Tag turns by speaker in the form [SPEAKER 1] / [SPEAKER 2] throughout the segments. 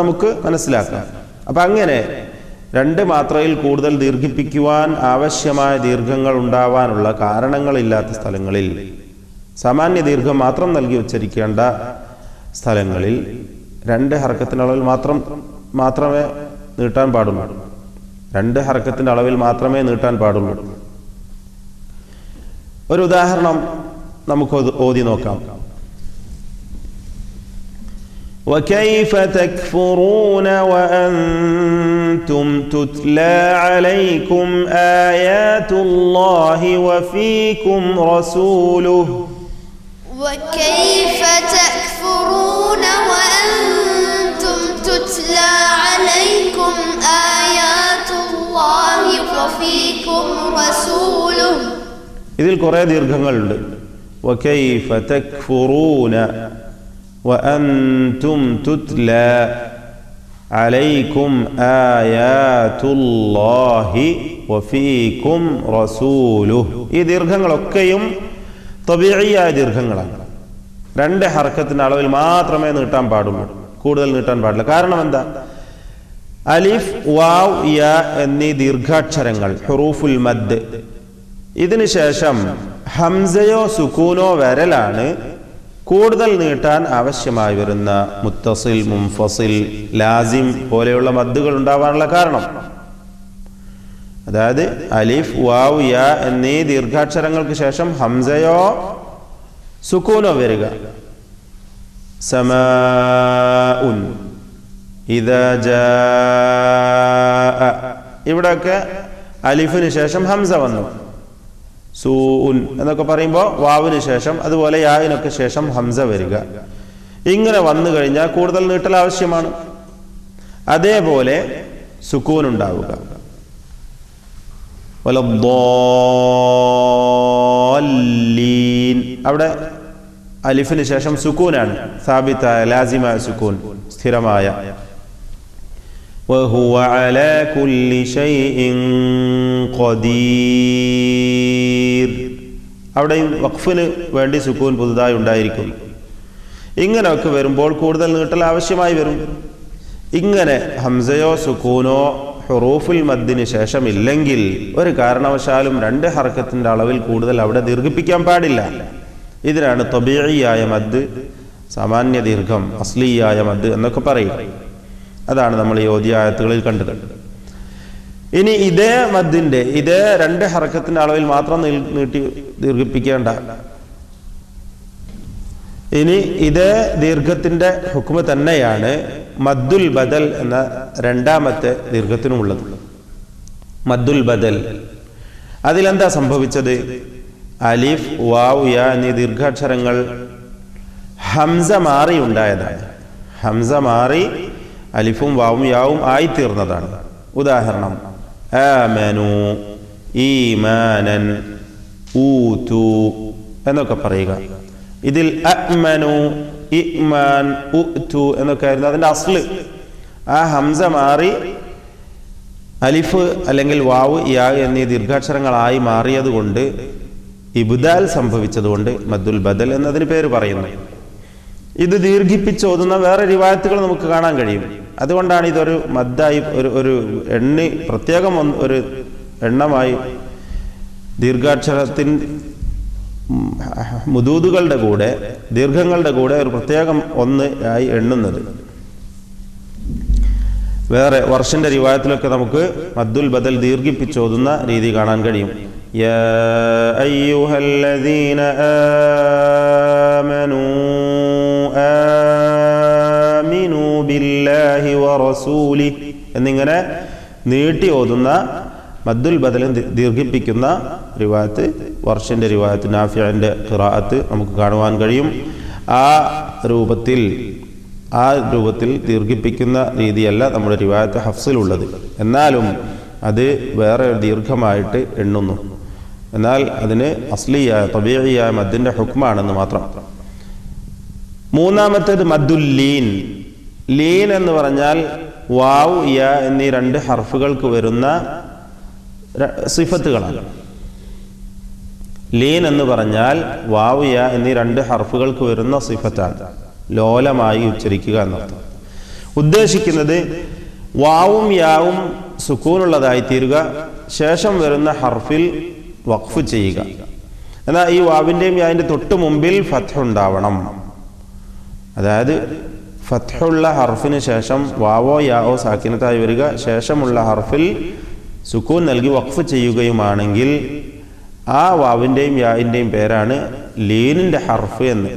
[SPEAKER 1] നമുക്ക് മനസ്സിലാക്കാം. അപ്പം അങ്ങനെ രണ്ട് മാത്രയിൽ കൂടുതൽ ദീർഘിപ്പിക്കുവാൻ ആവശ്യമായ ദീർഘങ്ങൾ ഉണ്ടാവാനുള്ള കാരണങ്ങളില്ലാത്ത സ്ഥലങ്ങളിൽ, സാമാന്യ ദീർഘം മാത്രം നൽകി ഉച്ചരിക്കേണ്ട സ്ഥലങ്ങളിൽ രണ്ട് ഹർക്കത്തിൻ്റെ അളവിൽ മാത്രമേ നീട്ടാൻ പാടുള്ളൂ. രണ്ട് ഹർക്കത്തിൻ്റെ അളവിൽ മാത്രമേ നീട്ടാൻ പാടുള്ളൂ. ഒരു ഉദാഹരണം നമുക്ക് ഓതി നോക്കാം. وكيف تكفرون وأنتم تتلى عليكم آيات الله وفيكم رسوله
[SPEAKER 2] وكيف تكفرون وأنتم تتلى عليكم آيات الله وفيكم رسوله.
[SPEAKER 1] ഇതിൽ കുറേ ദീർഘങ്ങളുണ്ട്. وكيف تكفرون وأنتم تتلى عليكم آيات الله وفيكم رسوله. ഈ ദീർഘങ്ങളൊക്കെയും തബീഇയായ ദീർഘങ്ങളാണ്. രണ്ട് ഹർക്കത്തിൻ്റെ അളവിൽ മാത്രമേ നീട്ടാൻ പാടുള്ളൂ, കൂടുതൽ നീട്ടാൻ പാടില്ല. കാരണം എന്താ? അലിഫ്, വാവ്, യാ എന്നീ ദീർഘാക്ഷരങ്ങൾ ഹുറൂഫുൽ മദ്, ഇതിനു ശേഷം ഹംസയോ സുക്കൂനോ വരലാണ് കൂടുതൽ നീട്ടാൻ ആവശ്യമായി വരുന്ന മുത്തസിൽ, മുൻഫസിൽ, ലാസിം പോലെയുള്ള മദ്ദുകൾ ഉണ്ടാവാനുള്ള കാരണം. അതായത് അലിഫ്, വാവ്, യാ എന്നീ ദീർഘാക്ഷരങ്ങൾക്ക് ശേഷം ഹംസയോ സുക്കൂനോ വരിക. സമാഉൻ, ഇദാ ജാഅ, ഇവിടെയൊക്കെ അലിഫിന് ശേഷം ഹംസ വന്നു. സൂഉൻ എന്നൊക്കെ പറയുമ്പോൾ വാവിന് ശേഷം, അതുപോലെ യാവിനൊക്കെ ശേഷം ഹംസ വരിക. ഇങ്ങനെ വന്നു കഴിഞ്ഞാൽ കൂടുതൽ നീട്ടൽ ആവശ്യമാണ്. അതേപോലെ സുക്കൂൻ ഉണ്ടാവുക. വലദ്ദാല്ലീൻ, അവിടെ അലിഫിന് ശേഷം സുക്കൂനാണ്, സാബിത്തായ ലാസിമായ സുക്കൂൻ, സ്ഥിരമായ. وهو على كل شيء قدير, അവിടെയും വഖഫിന് വേണ്ടി സുക്കൂൻ പുതുതായി ഉണ്ടായിരിക്കും. ഇങ്ങനെയൊക്കെ വരുമ്പോൾ കൂടുതൽ നീട്ടൽ ആവശ്യമായി വരും. ഇങ്ങനെ ഹംസയോ സുക്കൂനോ ഹുറൂഫുൽ മദ്ദിന് ശേഷം ഇല്ലെങ്കിൽ ഒരു കാരണവശാലും രണ്ട് ഹർക്കത്തിൻ്റെ അളവിൽ കൂടുതൽ അവിടെ ദീർഘിപ്പിക്കാൻ പാടില്ല. ഇതിനാണ് തബീഇയായ മദ്, സാമാന്യ ദീർഘം, അസ്ലിയായ മദ് എന്നൊക്കെ പറയും. അതാണ് നമ്മൾ ഈ ഓതിയ ആയത്തുകളിൽ കണ്ടത്. ഇനി ഇതേ മദ്ദിന്റെ, ഇതേ രണ്ട് ഹർക്കത്തിന്റെ അളവിൽ മാത്രം നീട്ടി ദീർഘിപ്പിക്കേണ്ട, ഇനി ഇതേ ദീർഘത്തിന്റെ ഹുക്മ് തന്നെയാണ് മദ്ദുൽ ബദൽ എന്ന രണ്ടാമത്തെ ദീർഘത്തിനുമുള്ളത്. മദ്ദുൽ ബദൽ, അതിലെന്താ സംഭവിച്ചത്? അലിഫ്, വാവ്, യാ എന്നീ ദീർഘാക്ഷരങ്ങൾ ഹംസ മാറി ഉണ്ടായതാണ്. ഹംസ മാറി അലിഫും വാവും യാവും ആയിത്തീർന്നതാണ്. ഉദാഹരണം ആമനു, ഈമാനൻ, ഊതു എന്നൊക്കെ പറയുക. ഇതിൽ അഅ്മനു, ഇഅ്മാൻ, ഉഅ്തു എന്നൊക്കെ ആയിരുന്നു അതിൻ്റെ അസ്ല്. ആ ഹംസ മാറി അലിഫ് അല്ലെങ്കിൽ വാവ്, യാ എന്നീ ദീർഘാക്ഷരങ്ങളായി മാറിയത് കൊണ്ട്, ഇബ്ദാൽ സംഭവിച്ചതുകൊണ്ട് മദ്ദുൽ ബദൽ എന്നതിന് പേര് പറയുന്നു. ഇത് ദീർഘിപ്പിച്ചോതുന്ന വേറെ റിവായത്തുകൾ നമുക്ക് കാണാൻ കഴിയും. അതുകൊണ്ടാണ് ഇതൊരു മദ്ദായി, ഒരു എണ്ണി പ്രത്യേകം ഒരു എണ്ണമായി ദീർഘാക്ഷരത്തിൻ മുദൂദുകളുടെ കൂടെ, ദീർഘങ്ങളുടെ കൂടെ ഒരു പ്രത്യേകം ഒന്ന് ആയി എണ്ണുന്നത്. വേറെ വർഷന്റെ റിവായത്തിലൊക്കെ നമുക്ക് മദ്ദുൽ ബദൽ ദീർഘിപ്പിച്ചോതുന്ന രീതി കാണാൻ കഴിയും. യാ അയ്യുഹല്ലദീന ആമനൂ ആമിനൂ ബില്ലാഹി വറസൂലിഹി എന്നിങ്ങനെ നീട്ടി ഓതുന്ന മദ്ദുൽ ബദലും ദീർഘിപ്പിക്കുന്ന റിവായത്ത്, വർഷന്റെ റിവായത്ത്, നാഫിഅന്റെ ഖിറാഅത്ത് നമുക്ക് കാണുവാൻ കഴിയും. ആ രൂപത്തിൽ ദീർഘിപ്പിക്കുന്ന രീതിയല്ല നമ്മുടെ റിവായത്ത് ഹഫ്സിലുള്ളത്. എന്നാലും അത് വേറെ ദീർഘമായിട്ട് എണ്ണുന്നു. എന്നാൽ അതിന് അസ്ലിയായ തബീഇയായ മദ്ദിന്റെ ഹുക്മാണെന്ന് മാത്രം. മൂന്നാമത്തേത് മദ്ദുൽ ലീൻ. ലീൻ എന്ന് പറഞ്ഞാൽ വാവ്, യ എന്നീ രണ്ട് ഹർഫുകൾക്ക് വരുന്ന സിഫത്തുകളാണ്. ലീൻ എന്ന് പറഞ്ഞാൽ വാവ്, യ എന്നീ രണ്ട് ഹർഫുകൾക്ക് വരുന്ന സിഫത്താണ്, ലോലമായി ഉച്ചരിക്കുക എന്നർത്ഥം. ഉദ്ദേശിക്കുന്നത് വാവും യാവും സുക്കൂനുള്ളതായി തീരുക, ശേഷം വരുന്ന ഹർഫിൽ വഖഫ് ചെയ്യുക. എന്നാൽ ഈ വാവിൻ്റെയും യാവിൻ്റെ തൊട്ട് മുമ്പിൽ ഫത്ഹ് ഉണ്ടാവണം. അതായത് ഫത്ഹുള്ള ഹർഫിന് ശേഷം വാവോ യാവോ സാക്കിനത്തായി വരിക, ശേഷമുള്ള ഹർഫിൽ സുക്കൂൻ നൽകി വഖഫ് ചെയ്യുകയുമാണെങ്കിൽ ആ വാവിൻ്റെയും യാവിൻ്റെയും പേരാണ് ലീനിൻ്റെ ഹർഫ് എന്ന്.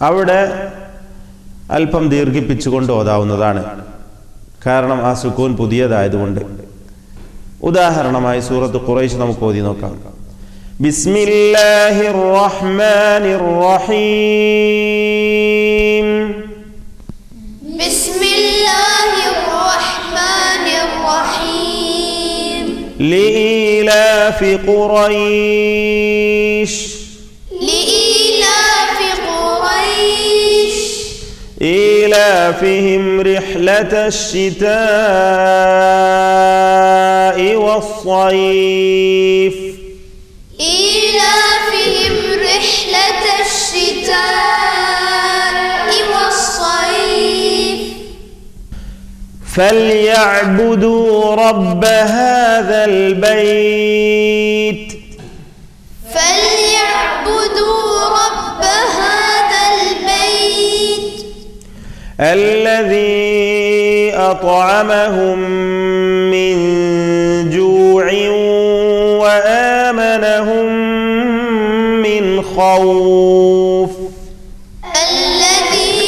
[SPEAKER 1] അവിടെ അല്പം ദീർഘിപ്പിച്ചുകൊണ്ട് ഓതാവുന്നതാണ്, കാരണം ആ സുക്കൂൻ പുതിയതായതുകൊണ്ട്. ഉദാഹരണമായി സൂറത്ത് ഖുറൈശ് നമുക്ക് ഓതി നോക്കാം. ബിസ്മില്ലാഹിർ റഹ്മാനിർ റഹീം.
[SPEAKER 2] ബിസ്മില്ലാഹിർ റഹ്മാനിർ റഹീം.
[SPEAKER 1] ലീലാഫി ഖുറൈശ്.
[SPEAKER 2] ലീലാഫി ഖുറൈശ്.
[SPEAKER 1] إيلافهم رحلة الشتاء والصيف.
[SPEAKER 2] إيلافهم رحلة الشتاء والصيف.
[SPEAKER 1] فليعبدوا رب هذا البيت.
[SPEAKER 2] فليعبدوا رب هذا البيت
[SPEAKER 1] الذي أطعمهم من جوع وآمنهم من خوف.
[SPEAKER 2] الذي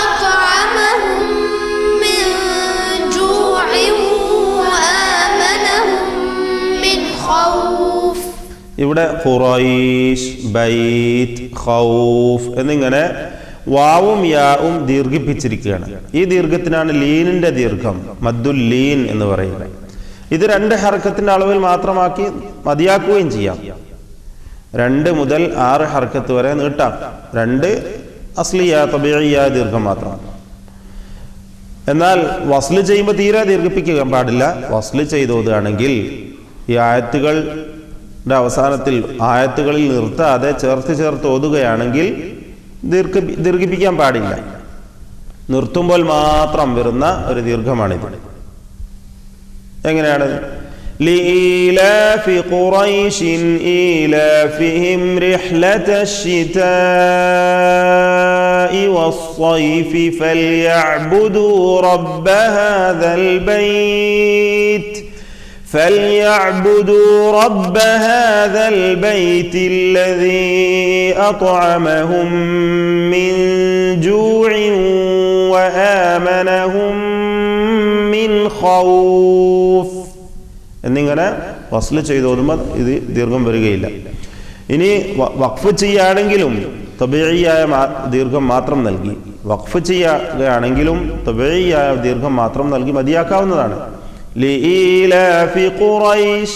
[SPEAKER 2] أطعمهم من جوع وآمنهم من خوف.
[SPEAKER 1] ഇവിടെ ഖുറൈശ്, ബൈത്ത്, ഖൗഫ് എന്നിങ്ങനെ വാവും യാവും ദീർഘിപ്പിച്ചിരിക്കുകയാണ്. ഈ ദീർഘത്തിനാണ് ലീനിന്റെ ദീർഘം, മദ്ദുൽ ലീൻ എന്ന് പറയുന്നത്. ഇത് 2 ഹർക്കത്തിന്റെ അളവിൽ മാത്രമാക്കി മതിയാക്കുകയും ചെയ്യാം. 2 മുതൽ 6 ഹർക്കത്ത് വരെ നീട്ടാം. 2 അസ്ലിയ തബീഇയ ദീർഘം മാത്രം. എന്നാൽ വസ്ല് ചെയ്യുമ്പോൾ തീരെ ദീർഘിപ്പിക്കാൻ പാടില്ല. വസ്ല് ചെയ്തോതുകയാണെങ്കിൽ ഈ ആയത്തുകളുടെ അവസാനത്തിൽ ആയത്തുകളിൽ നിർത്താതെ ചേർത്ത് ഓതുകയാണെങ്കിൽ ദീർഘിപ്പിക്കാൻ പാടില്ല. നിർത്തുമ്പോൾ മാത്രം വരുന്ന ഒരു ദീർഘമാണിത്. എങ്ങനെയാണ്? ലീലാഫി ഖുറൈശിൻ ഈലാഫിഹിം റിഹ്ലതശ് ശിതാഇ വസ്സൈഫി ഫൽയഅ്ബുദൂ റബ്ബ ഹാദൽ ബൈത്ത്. فليعبدوا رب هذا البيت الذي أطعمهم من جوع وآمنهم من خوف. എന്നിങ്ങനെ വസ്ല് ചെയ്തോതുമ്പോൾ ഇത് ദീർഘം വരികയില്ല. ഇനി വഖഫ് ചെയ്യുകയാണെങ്കിലും തബീഇയായ ദീർഘം മാത്രം നൽകി, വഖഫ് ചെയ്യുകയാണെങ്കിലും തബീഇയായ ദീർഘം മാത്രം നൽകി മതിയാക്കാവുന്നതാണ്. لإيلاف قريش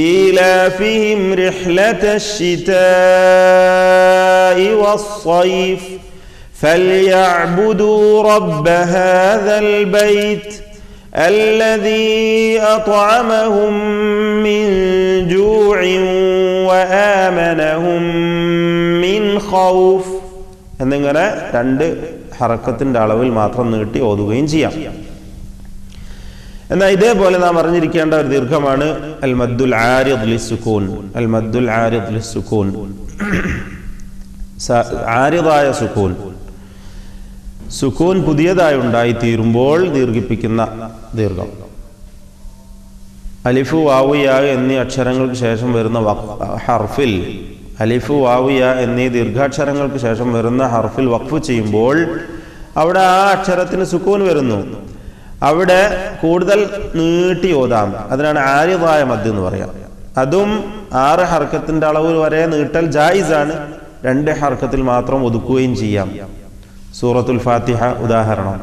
[SPEAKER 1] إيلافهم رحلة الشتاء والصيف فليعبدوا رب هذا البيت الذي أطعمهم من جوع وآمنهم من خوف. എന്നിങ്ങനെ 2 ഹറക്കത്തിന്റെ അളവിൽ മാത്രം നീട്ടി ഓതുകയും ചെയ്യാം. എന്നാൽ ഇതേപോലെ നാം അറിഞ്ഞിരിക്കേണ്ട ഒരു ദീർഘമാണ് അൽ മദ്ദുൽ ആരിദ് ലിസ്സുകൂൻ. അൽ മദ്ദുൽ ആരിദ് ലിസ്സുകൂൻ, ആരിദായ സുകൂൻ. സുകൂൻ പുതിയതായി ഉണ്ടായിത്തീരുമ്പോൾ ദീർഘിപ്പിക്കുന്ന ദീർഘം. അലിഫു വാവു യാ എന്നീ അക്ഷരങ്ങൾക്ക് ശേഷം വരുന്ന ഹർഫിൽ, അലിഫു വാവു യാ എന്നീ ദീർഘാക്ഷരങ്ങൾക്ക് ശേഷം വരുന്ന ഹർഫിൽ വഖഫ് ചെയ്യുമ്പോൾ അവിടെ ആ അക്ഷരത്തിന് സുകൂൻ വരുന്നു. അവിടെ കൂടുതൽ നീട്ടി ഓതാം. അതിനാണ് ആരിദായ മദ് എന്ന് പറയാം. അതും 6 ഹർക്കത്തിന്റെ അളവ് വരെ നീട്ടൽ ജായിസാണ്. 2 ഹർക്കത്തിൽ മാത്രം ഒതുക്കുകയും ചെയ്യാം. സൂറത്തുൽ ഫാത്തിഹ ഉദാഹരണം.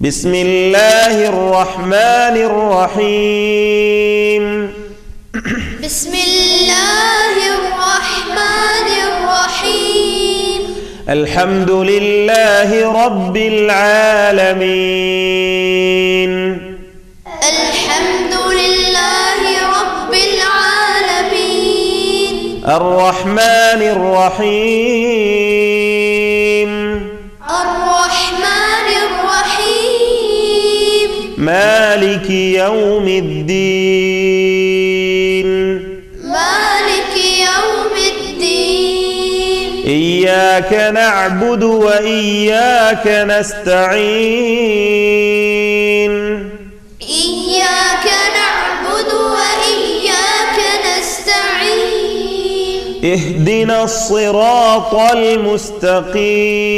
[SPEAKER 1] ബിസ്മില്ലാഹിർ റഹ്മാനിർ റഹീം.
[SPEAKER 2] ബിസ്മില്ലാഹിർ റഹ്മാനിർ റഹീം.
[SPEAKER 1] അൽഹംദുലില്ലാഹി റബ്ബിൽ ആലമീൻ.
[SPEAKER 2] അൽഹംദുലില്ലാഹി റബ്ബിൽ ആലമീൻ.
[SPEAKER 1] അർറഹ്മാനിർ റഹീം.
[SPEAKER 2] അർറഹ്മാനിർ
[SPEAKER 1] مالك يوم الدين
[SPEAKER 2] مالك يوم الدين
[SPEAKER 1] إياك نعبد وإياك نستعين
[SPEAKER 2] إياك نعبد وإياك نستعين
[SPEAKER 1] اهدنا الصراط المستقيم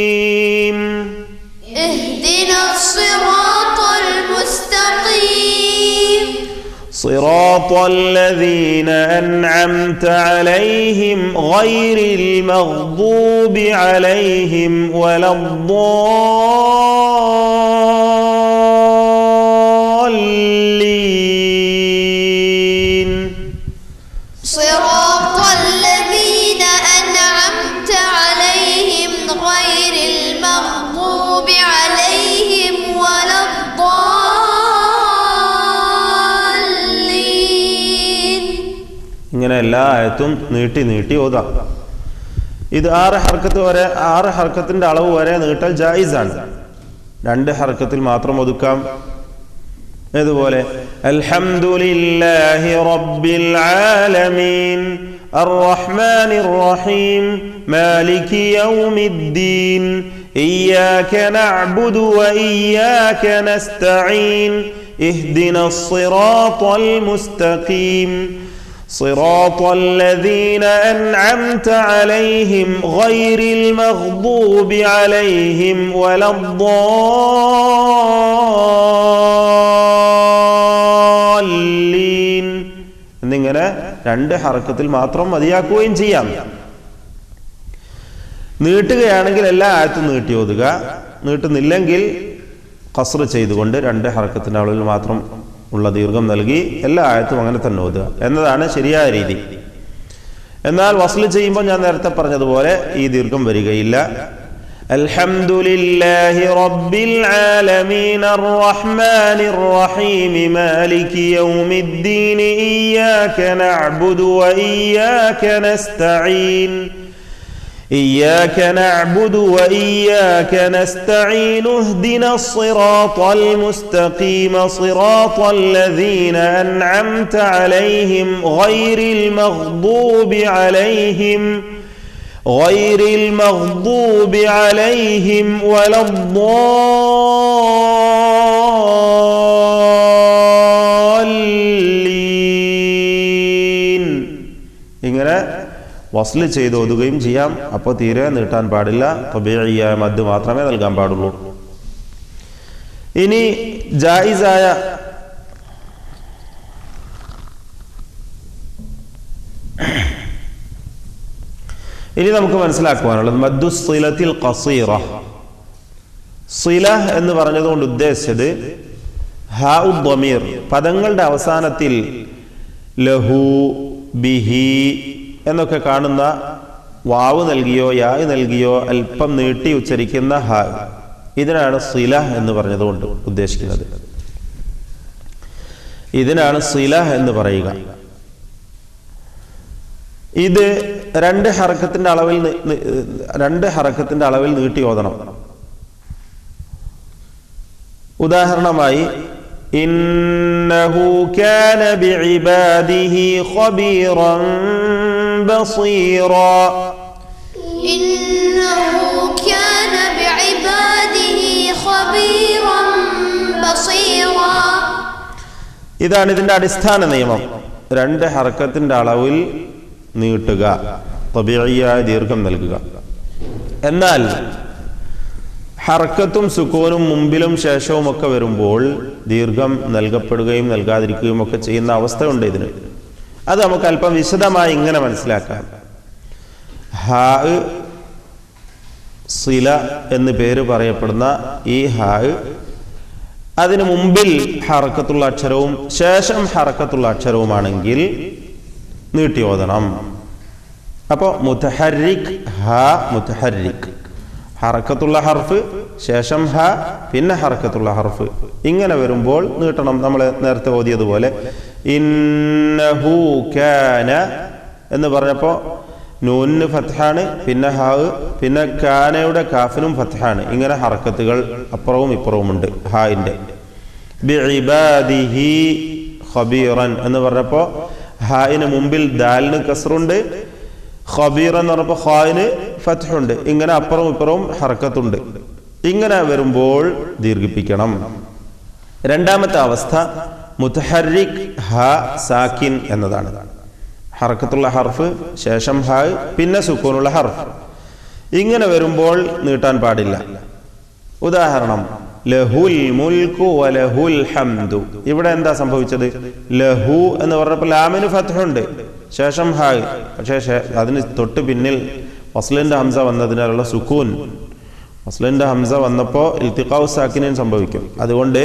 [SPEAKER 2] اهدنا الصراط المستقيم
[SPEAKER 1] صراط الذين أنعمت عليهم غير المغضوب عليهم ولا الضالين
[SPEAKER 2] صراط الذين أنعمت عليهم غير المغضوب عليهم ولا الضالين.
[SPEAKER 1] ഇങ്ങനെ എല്ലാ ആയത്തും നീട്ടി നീട്ടി ഓതാം. ഇത് 6 ഹർക്കത്ത് വരെ 6 ഹർക്കത്തിന്റെ അളവ് വരെ നീട്ടൽ ജായിസാണ്. 2 ഹർക്കത്തിൽ മാത്രം ഒതുക്കാം. ഇതുപോലെ അൽഹംദുലില്ലാഹി റബ്ബിൽ ആലമീൻ അർറഹ്മാനിർ റഹീം മാലികി യൗമിദ്ദീൻ ഇയ്യാക നഅ്ബുദു വഇയ്യാക നസ്തഈൻ ഇഹ്ദിനസ് സിറാത്തൽ മുസ്തഖീം صراط الذين أنعمت عليهم غير المغضوب عليهم ولا الضالين എന്നിങ്ങനെ 2 ഹർക്കത്തിൽ മാത്രം മതിയാക്കുകയും ചെയ്യാം. നീട്ടുകയാണെങ്കിൽ എല്ലാ ആയത്തും നീട്ടി ഓതുക. നീട്ടുന്നില്ലെങ്കിൽ ഖസ്ർ ചെയ്തുകൊണ്ട് 2 ഹർക്കത്തിന്റെ അളവിൽ മാത്രം ഉള്ള ദീർഘം നൽകി എല്ലാ ആയത്തും അങ്ങനെ തന്നെ ഓതുക എന്നതാണ് ശരിയായ രീതി. എന്നാൽ വസ്ൽ ചെയ്യുമ്പോൾ ഞാൻ നേരത്തെ പറഞ്ഞതുപോലെ ഈ ദീർഘം വരികയില്ല. അൽഹംദുലില്ലാഹി റബ്ബിൽ ആലമീൻ അർറഹ്മാനിർ റഹീം മാലികി യൗമിദ്ദീൻ ഇയ്യാക നഅ്ബുദു വഇയ്യാക നസ്തഈൻ إياك نعبد وإياك نستعين اهدنا الصراط المستقيم صراط الذين أنعمت عليهم غير المغضوب عليهم ولا الضالين ഇങ്ങനെ വസ്ല് ചെയ്ത് ഓതുകയും ചെയ്യാം. അപ്പോൾ തീരെ നീട്ടാൻ പാടില്ല. തബീഇയായ മദ് മാത്രമേ നൽകാൻ പാടുള്ളൂ. ഇനി ജായിസായ ഇനി നമുക്ക് മനസ്സിലാക്കുവാനുള്ളത് മദ്ദു സിലത്തിൽ ഖസീറ. സില എന്ന് പറഞ്ഞതുകൊണ്ട് ഉദ്ദേശിച്ചത് ഹാഉ ദ്വമീർ പദങ്ങളുടെ അവസാനത്തിൽ ലഹു ബിഹി എന്നൊക്കെ കാണുന്ന വാവ് നൽകിയോ യായ് നൽകിയോ അല്പം നീട്ടി ഉച്ചരിക്കുന്ന ഹ, ഇതിനാണ് സില എന്ന് പറഞ്ഞതുകൊണ്ട് ഉദ്ദേശിക്കുന്നത്. ഇതിനാണ് സില എന്ന് പറയുക. ഇത് 2 ഹറക്കത്തിന്റെ അളവിൽ നീട്ടി ഓതണം. ഉദാഹരണമായി ഇന്നഹു കാന ബിഇബാദിഹി ഖബീറൻ بصيرا
[SPEAKER 2] إنه كان بعباده خبيرا بصيرا.
[SPEAKER 1] ഇതാണ് ഇതിന്റെ അടിസ്ഥാന നിയമം. 2 ഹർക്കത്തിന്റെ അളവിൽ നീട്ടുക, തബീഇയായ ദീർഘം നൽകുക. എന്നാൽ ഹർക്കത്തും സുക്കൂനും മുമ്പിലും ശേഷവും ഒക്കെ വരുമ്പോൾ ദീർഘം നൽകപ്പെടുകയും നൽകാതിരിക്കുകയും ഒക്കെ ചെയ്യുന്ന അവസ്ഥയുണ്ട് ഇതിന്. അത് നമുക്ക് അല്പം വിശദമായി ഇങ്ങനെ മനസ്സിലാക്കാം. ഹാ സില എന്ന് പേര് പറയപ്പെടുന്ന ഈ ഹാ, അതിന് മുമ്പിൽ ഹറക്കത്തുള്ള അക്ഷരവും ശേഷം ഹറക്കത്തുള്ള അക്ഷരവുമാണെങ്കിൽ നീട്ടി ഓതണം. അപ്പോൾ മുതഹർരിക് ഹാ മുതഹർരിക്, ഹറക്കത്തുള്ള ഹർഫ് ശേഷം ഹ പിന്നെ ഹറക്കത്തുള്ള ഹർഫ്, ഇങ്ങനെ വരുമ്പോൾ നീട്ടണം. നമ്മൾ നേരത്തെ ഓതിയതുപോലെ ഇന്നഹു കാന എന്ന് പറഞ്ഞപ്പോൾ നൂനിന് ഫത്ഹാണ്, പിന്നെ ഹാ, പിന്നെ കാനയുടെ കാഫിനും ഫത്ഹാണ്. ഇങ്ങനെ ഹറക്കത്തുകൾ അപ്പുറവും ഇപ്പുറവും ഉണ്ട് ഹായിൻ്റെ. ബിഇബാദിഹി ഖബീറൻ എന്ന് പറഞ്ഞപ്പോൾ ഹായിന് മുമ്പിൽ ദാലിന് കസ്റുണ്ട്, ഖബീർ എന്ന് പറഞ്ഞപ്പോൾ ഖായിന് ഫത്ഹുണ്ട്. ഇങ്ങനെ അപ്പുറവും ഇപ്പുറവും ഹർക്കത്തുണ്ട്. ഇങ്ങനെ വരുമ്പോൾ ദീർഘിപ്പിക്കണം. രണ്ടാമത്തെ അവസ്ഥ മുതഹർരിക് ഹ സാക്കിൻ എന്നതാണ്. ഹർക്കത്തുള്ള ഹർഫ്, ശേഷം ഹ, പിന്നെ സുക്കൂനുള്ള ഹർഫ്. ഇങ്ങനെ വരുമ്പോൾ നീട്ടാൻ പാടില്ല. ഉദാഹരണം ലഹുൽ മുൽക്കു വലഹുൽ ഹംദു. ഇവിടെ എന്താ സംഭവിച്ചത്? ലഹു എന്ന് പറഞ്ഞപ്പോൾ ലാമിന് ഫത്ഹുണ്ട്, ശേഷം ഹ, പക്ഷേ അതിന് തൊട്ട് പിന്നിൽ വസ്ലിന്റെ ഹംസ വന്നതിനാലുള്ള സുക്കൂൻ. വസ്ലിന്റെ ഹംസ വന്നപ്പോൾ ഇൽത്തിഖാഉ സാക്കിനേൻ സംഭവിക്കും. അതുകൊണ്ട്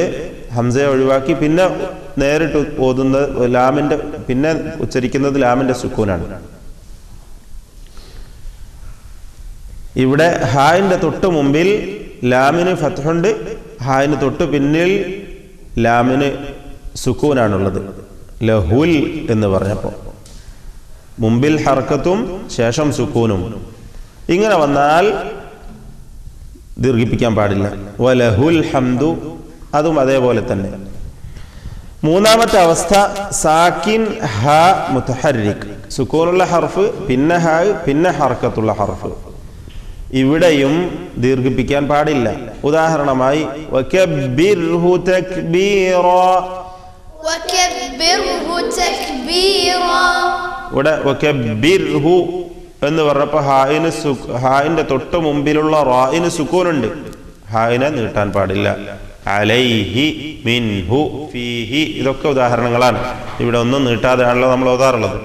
[SPEAKER 1] ഹംസയെ ഒഴിവാക്കി പിന്നെ നേരിട്ട് ഓതുന്നത് ലാമിന്റെ, പിന്നെ ഉച്ചരിക്കുന്നത് ലാമിന്റെ സുക്കൂനാണ്. ഇവിടെ ഹായിന്റെ തൊട്ട് മുമ്പിൽ ലാമിന് ഫത്ഹുണ്ട്, ഹായിന് തൊട്ട് പിന്നിൽ ലാമിന് സുക്കൂനാണുള്ളത്. ലഹുൽ എന്ന് പറഞ്ഞപ്പോൾ മുമ്പിൽ ഹർക്കത്തും ശേഷം സുക്കൂനും. ഇങ്ങനെ വന്നാൽ ദീർഘിപ്പിക്കാൻ പാടില്ല. വലഹുൽ ഹംദു, അതും അതേപോലെ തന്നെ. മൂന്നാമത്തെ അവസ്ഥ സാക്കിൻ ഹ മുതഹർരിക്, സുക്കൂനുള്ള ഹർഫ്, പിന്നെ ഹ, പിന്നെ ഹർക്കത്തുള്ള ഹർഫ്. ഇവിടെയും ദീർഘിപ്പിക്കാൻ പാടില്ല. ഉദാഹരണമായി വകബ്ബിർഹു തക്ബീറാ,
[SPEAKER 2] വകബ്ബിർഹു തക്ബീറാ.
[SPEAKER 1] ഇവിടെ വകബ്ബിർഹു എന്ന് പറഞ്ഞപ്പോൾ ഹായിന്റെ തൊട്ട് മുമ്പിലുള്ള റായിന് സുക്കൂനുണ്ട്, ഹായിനെ നീട്ടാൻ പാടില്ല. അലൈഹി, മിൻഹു, ഫീഹി, ഇതൊക്കെ ഉദാഹരണങ്ങളാണ്. ഇവിടെ ഒന്നും നീട്ടാതെയാണല്ലോ നമ്മൾ ഓതാറുള്ളത്.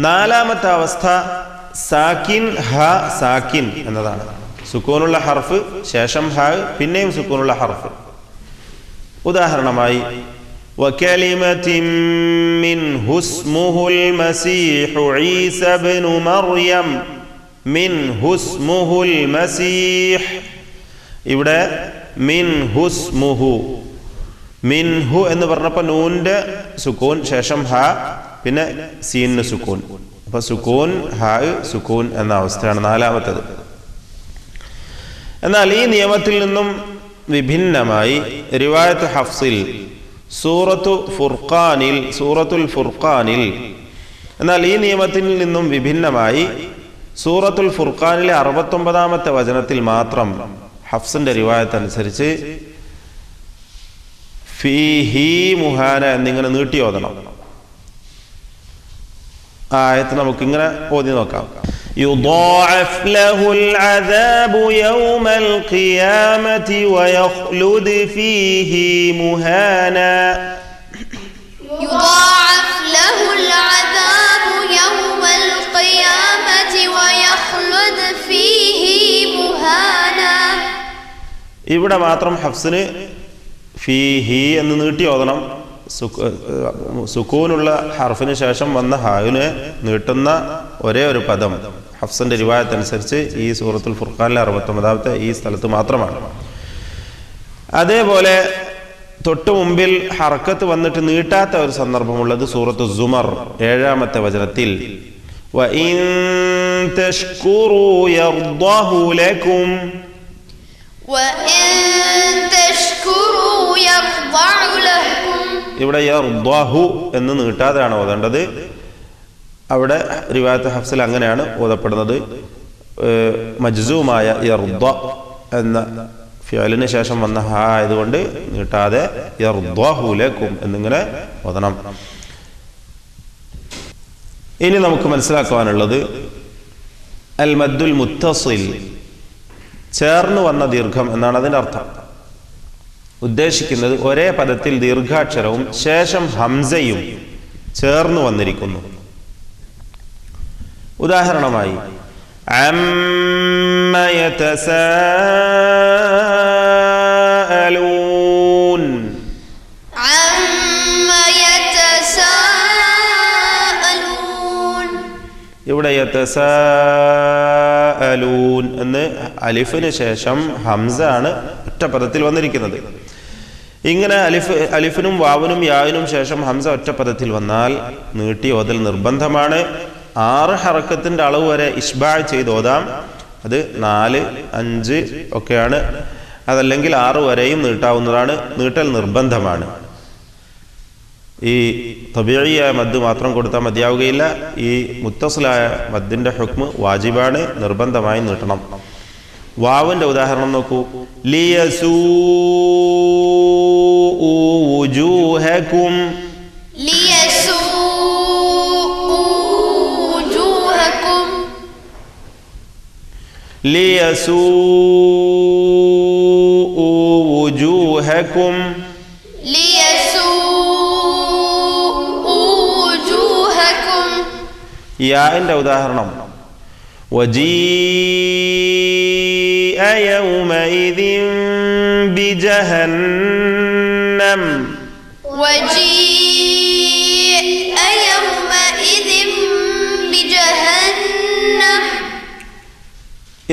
[SPEAKER 1] നാലാമത്തെ അവസ്ഥ സാക്കിൻ ഹ സാക്കിൻ എന്നതാണ്. സുക്കൂനുള്ള ഹർഫ്, ശേഷം ഹ, പിന്നെയും സുക്കൂനുള്ള ഹർഫ്. ഉദാഹരണമായി വകലിമത്തിൻ മിൻഹു ഇസ്മുഹുൽ മസീഹു ഈസ ഇബ്നു മർയം. മിൻഹു ഇസ്മുഹുൽ മസീഹ്, ഇവിടെ മിൻഹു ഇസ്മുഹു, മിൻഹു എന്ന് പറഞ്ഞപ്പോൾ നൂന്റെ സുക്കൂൻ, ശേഷം ഹ, പിന്നെ സീനിന് സുക്കൂൻ. അപ്പൊ സുക്കൂൻ ഹ സുക്കൂൻ എന്ന അവസ്ഥയാണ് നാലാമത്തത്. എന്നാൽ ഈ നിയമത്തിൽ നിന്നും വിഭിന്നമായി റിവായത്ത് ഹഫ്സിൽ സൂറത്തുൽ ഫുർഖാനിൽ, എന്നാൽ ഈ നിയമത്തിൽ നിന്നും വിഭിന്നമായി സൂറത്തുൽ ഫുർഖാനിലെ 69-ാമത്തെ വചനത്തിൽ മാത്രം ഹഫ്സിന്റെ റിവായത്ത് അനുസരിച്ച് ഫീഹി മുഹാന എന്നിങ്ങനെ നീട്ടി ഓതണം. ആയത്ത് നമുക്കിങ്ങനെ ഓതി നോക്കാം. യുദാഅഫ് ലഹുൽ അദാബു യൗമൽ ഖിയാമത്തി വയഖ്ലുദ് ഫീഹി മുഹാന.
[SPEAKER 2] യുദാഅഫ് ലഹുൽ അദാബു യൗമൽ ഖിയാമത്തി വയഖ്ലുദ് ഫീഹി മുഹാന.
[SPEAKER 1] ഇവിടെ മാത്രം ഹഫ്സിന് ഫീഹി എന്ന് നീട്ടി ഓതണം. സുക്കൂനുള്ള ഹർഫിന് ശേഷം വന്ന ഹായിനെ നീട്ടുന്ന ഒരേ ഒരു പദം ഹഫ്സിന്റെ റിവായത്ത് അനുസരിച്ച് ഈ സൂറത്തുൽ ഫുർഖാനിലെ 69-ാമത്തെ ഈ സ്ഥലത്ത് മാത്രമാണ്. അതേപോലെ തൊട്ടു മുമ്പിൽ ഹർക്കത്ത് വന്നിട്ട് നീട്ടാത്ത ഒരു സന്ദർഭമുള്ളത് സൂറത്തു സുമർ 7-ാമത്തെ വചനത്തിൽ വഇൻ തശ്കുറൂ യർദഹു ലക്കും. ഇവിടെ യർദഹു എന്ന് നീട്ടാതെയാണ് ഓതേണ്ടത്. അവിടെ റിവായത്ത് ഹഫ്സിൽ അങ്ങനെയാണ് ഓതപ്പെടുന്നത്. മജ്സൂമായ യർദ എന്ന ഫിഅലിന് ശേഷം വന്ന ഹ ആയതുകൊണ്ട് നീട്ടാതെ യർദഹു ലക്കും എന്നിങ്ങനെ ഓതണം. ഇനി നമുക്ക് മനസ്സിലാക്കുവാനുള്ളത് അൽ മദ്ദുൽ മുത്തസിൽ, ചേർന്ന് വന്ന ദീർഘം എന്നാണ് അതിൻ്റെ അർത്ഥം. ഉദ്ദേശിക്കുന്നത് ഒരേ പദത്തിൽ ദീർഘാക്ഷരവും ശേഷം ഹംസയും ചേർന്ന് വന്നിരിക്കുന്നു. ഉദാഹരണമായി അമ്മ യതസാഅലൂൻ. ഇവിടെ യതസാഅലൂൻ എന്ന് അലിഫിന് ശേഷം ഹംസ ആണ് ഒറ്റ പദത്തിൽ വന്നിരിക്കുന്നത്. ഇങ്ങനെ അലിഫിനും വാവിനും യാവിനും ശേഷം ഹംസ ഒറ്റ പദത്തിൽ വന്നാൽ നീട്ടി ഓതൽ നിർബന്ധമാണ്. 6 ഹറക്കത്തിന്റെ അളവ് വരെ ഇഷ്ബാ ചെയ്ത് ഓതാം. അത് 4, 5 ഒക്കെയാണ് അതല്ലെങ്കിൽ 6 വരെയും നീട്ടാവുന്നതാണ്. നീട്ടൽ നിർബന്ധമാണ്. ഈ തബീഇയായ മദ് മാത്രം കൊടുത്താൽ മതിയാവുകയില്ല. ഈ മുത്തസിലായ മദ്ദിന്റെ ഹുക്മ് വാജിബാണ്, നിർബന്ധമായി നീട്ടണം. വാവിന്റെ ഉദാഹരണം നോക്കൂ. ലിയസൂ വുജൂഹകും, ലിയസൂ വുജൂഹകും, യാന്റെ ഉദാഹരണം വജീഅ യൗമഇദിൻ ബിജഹന്നം,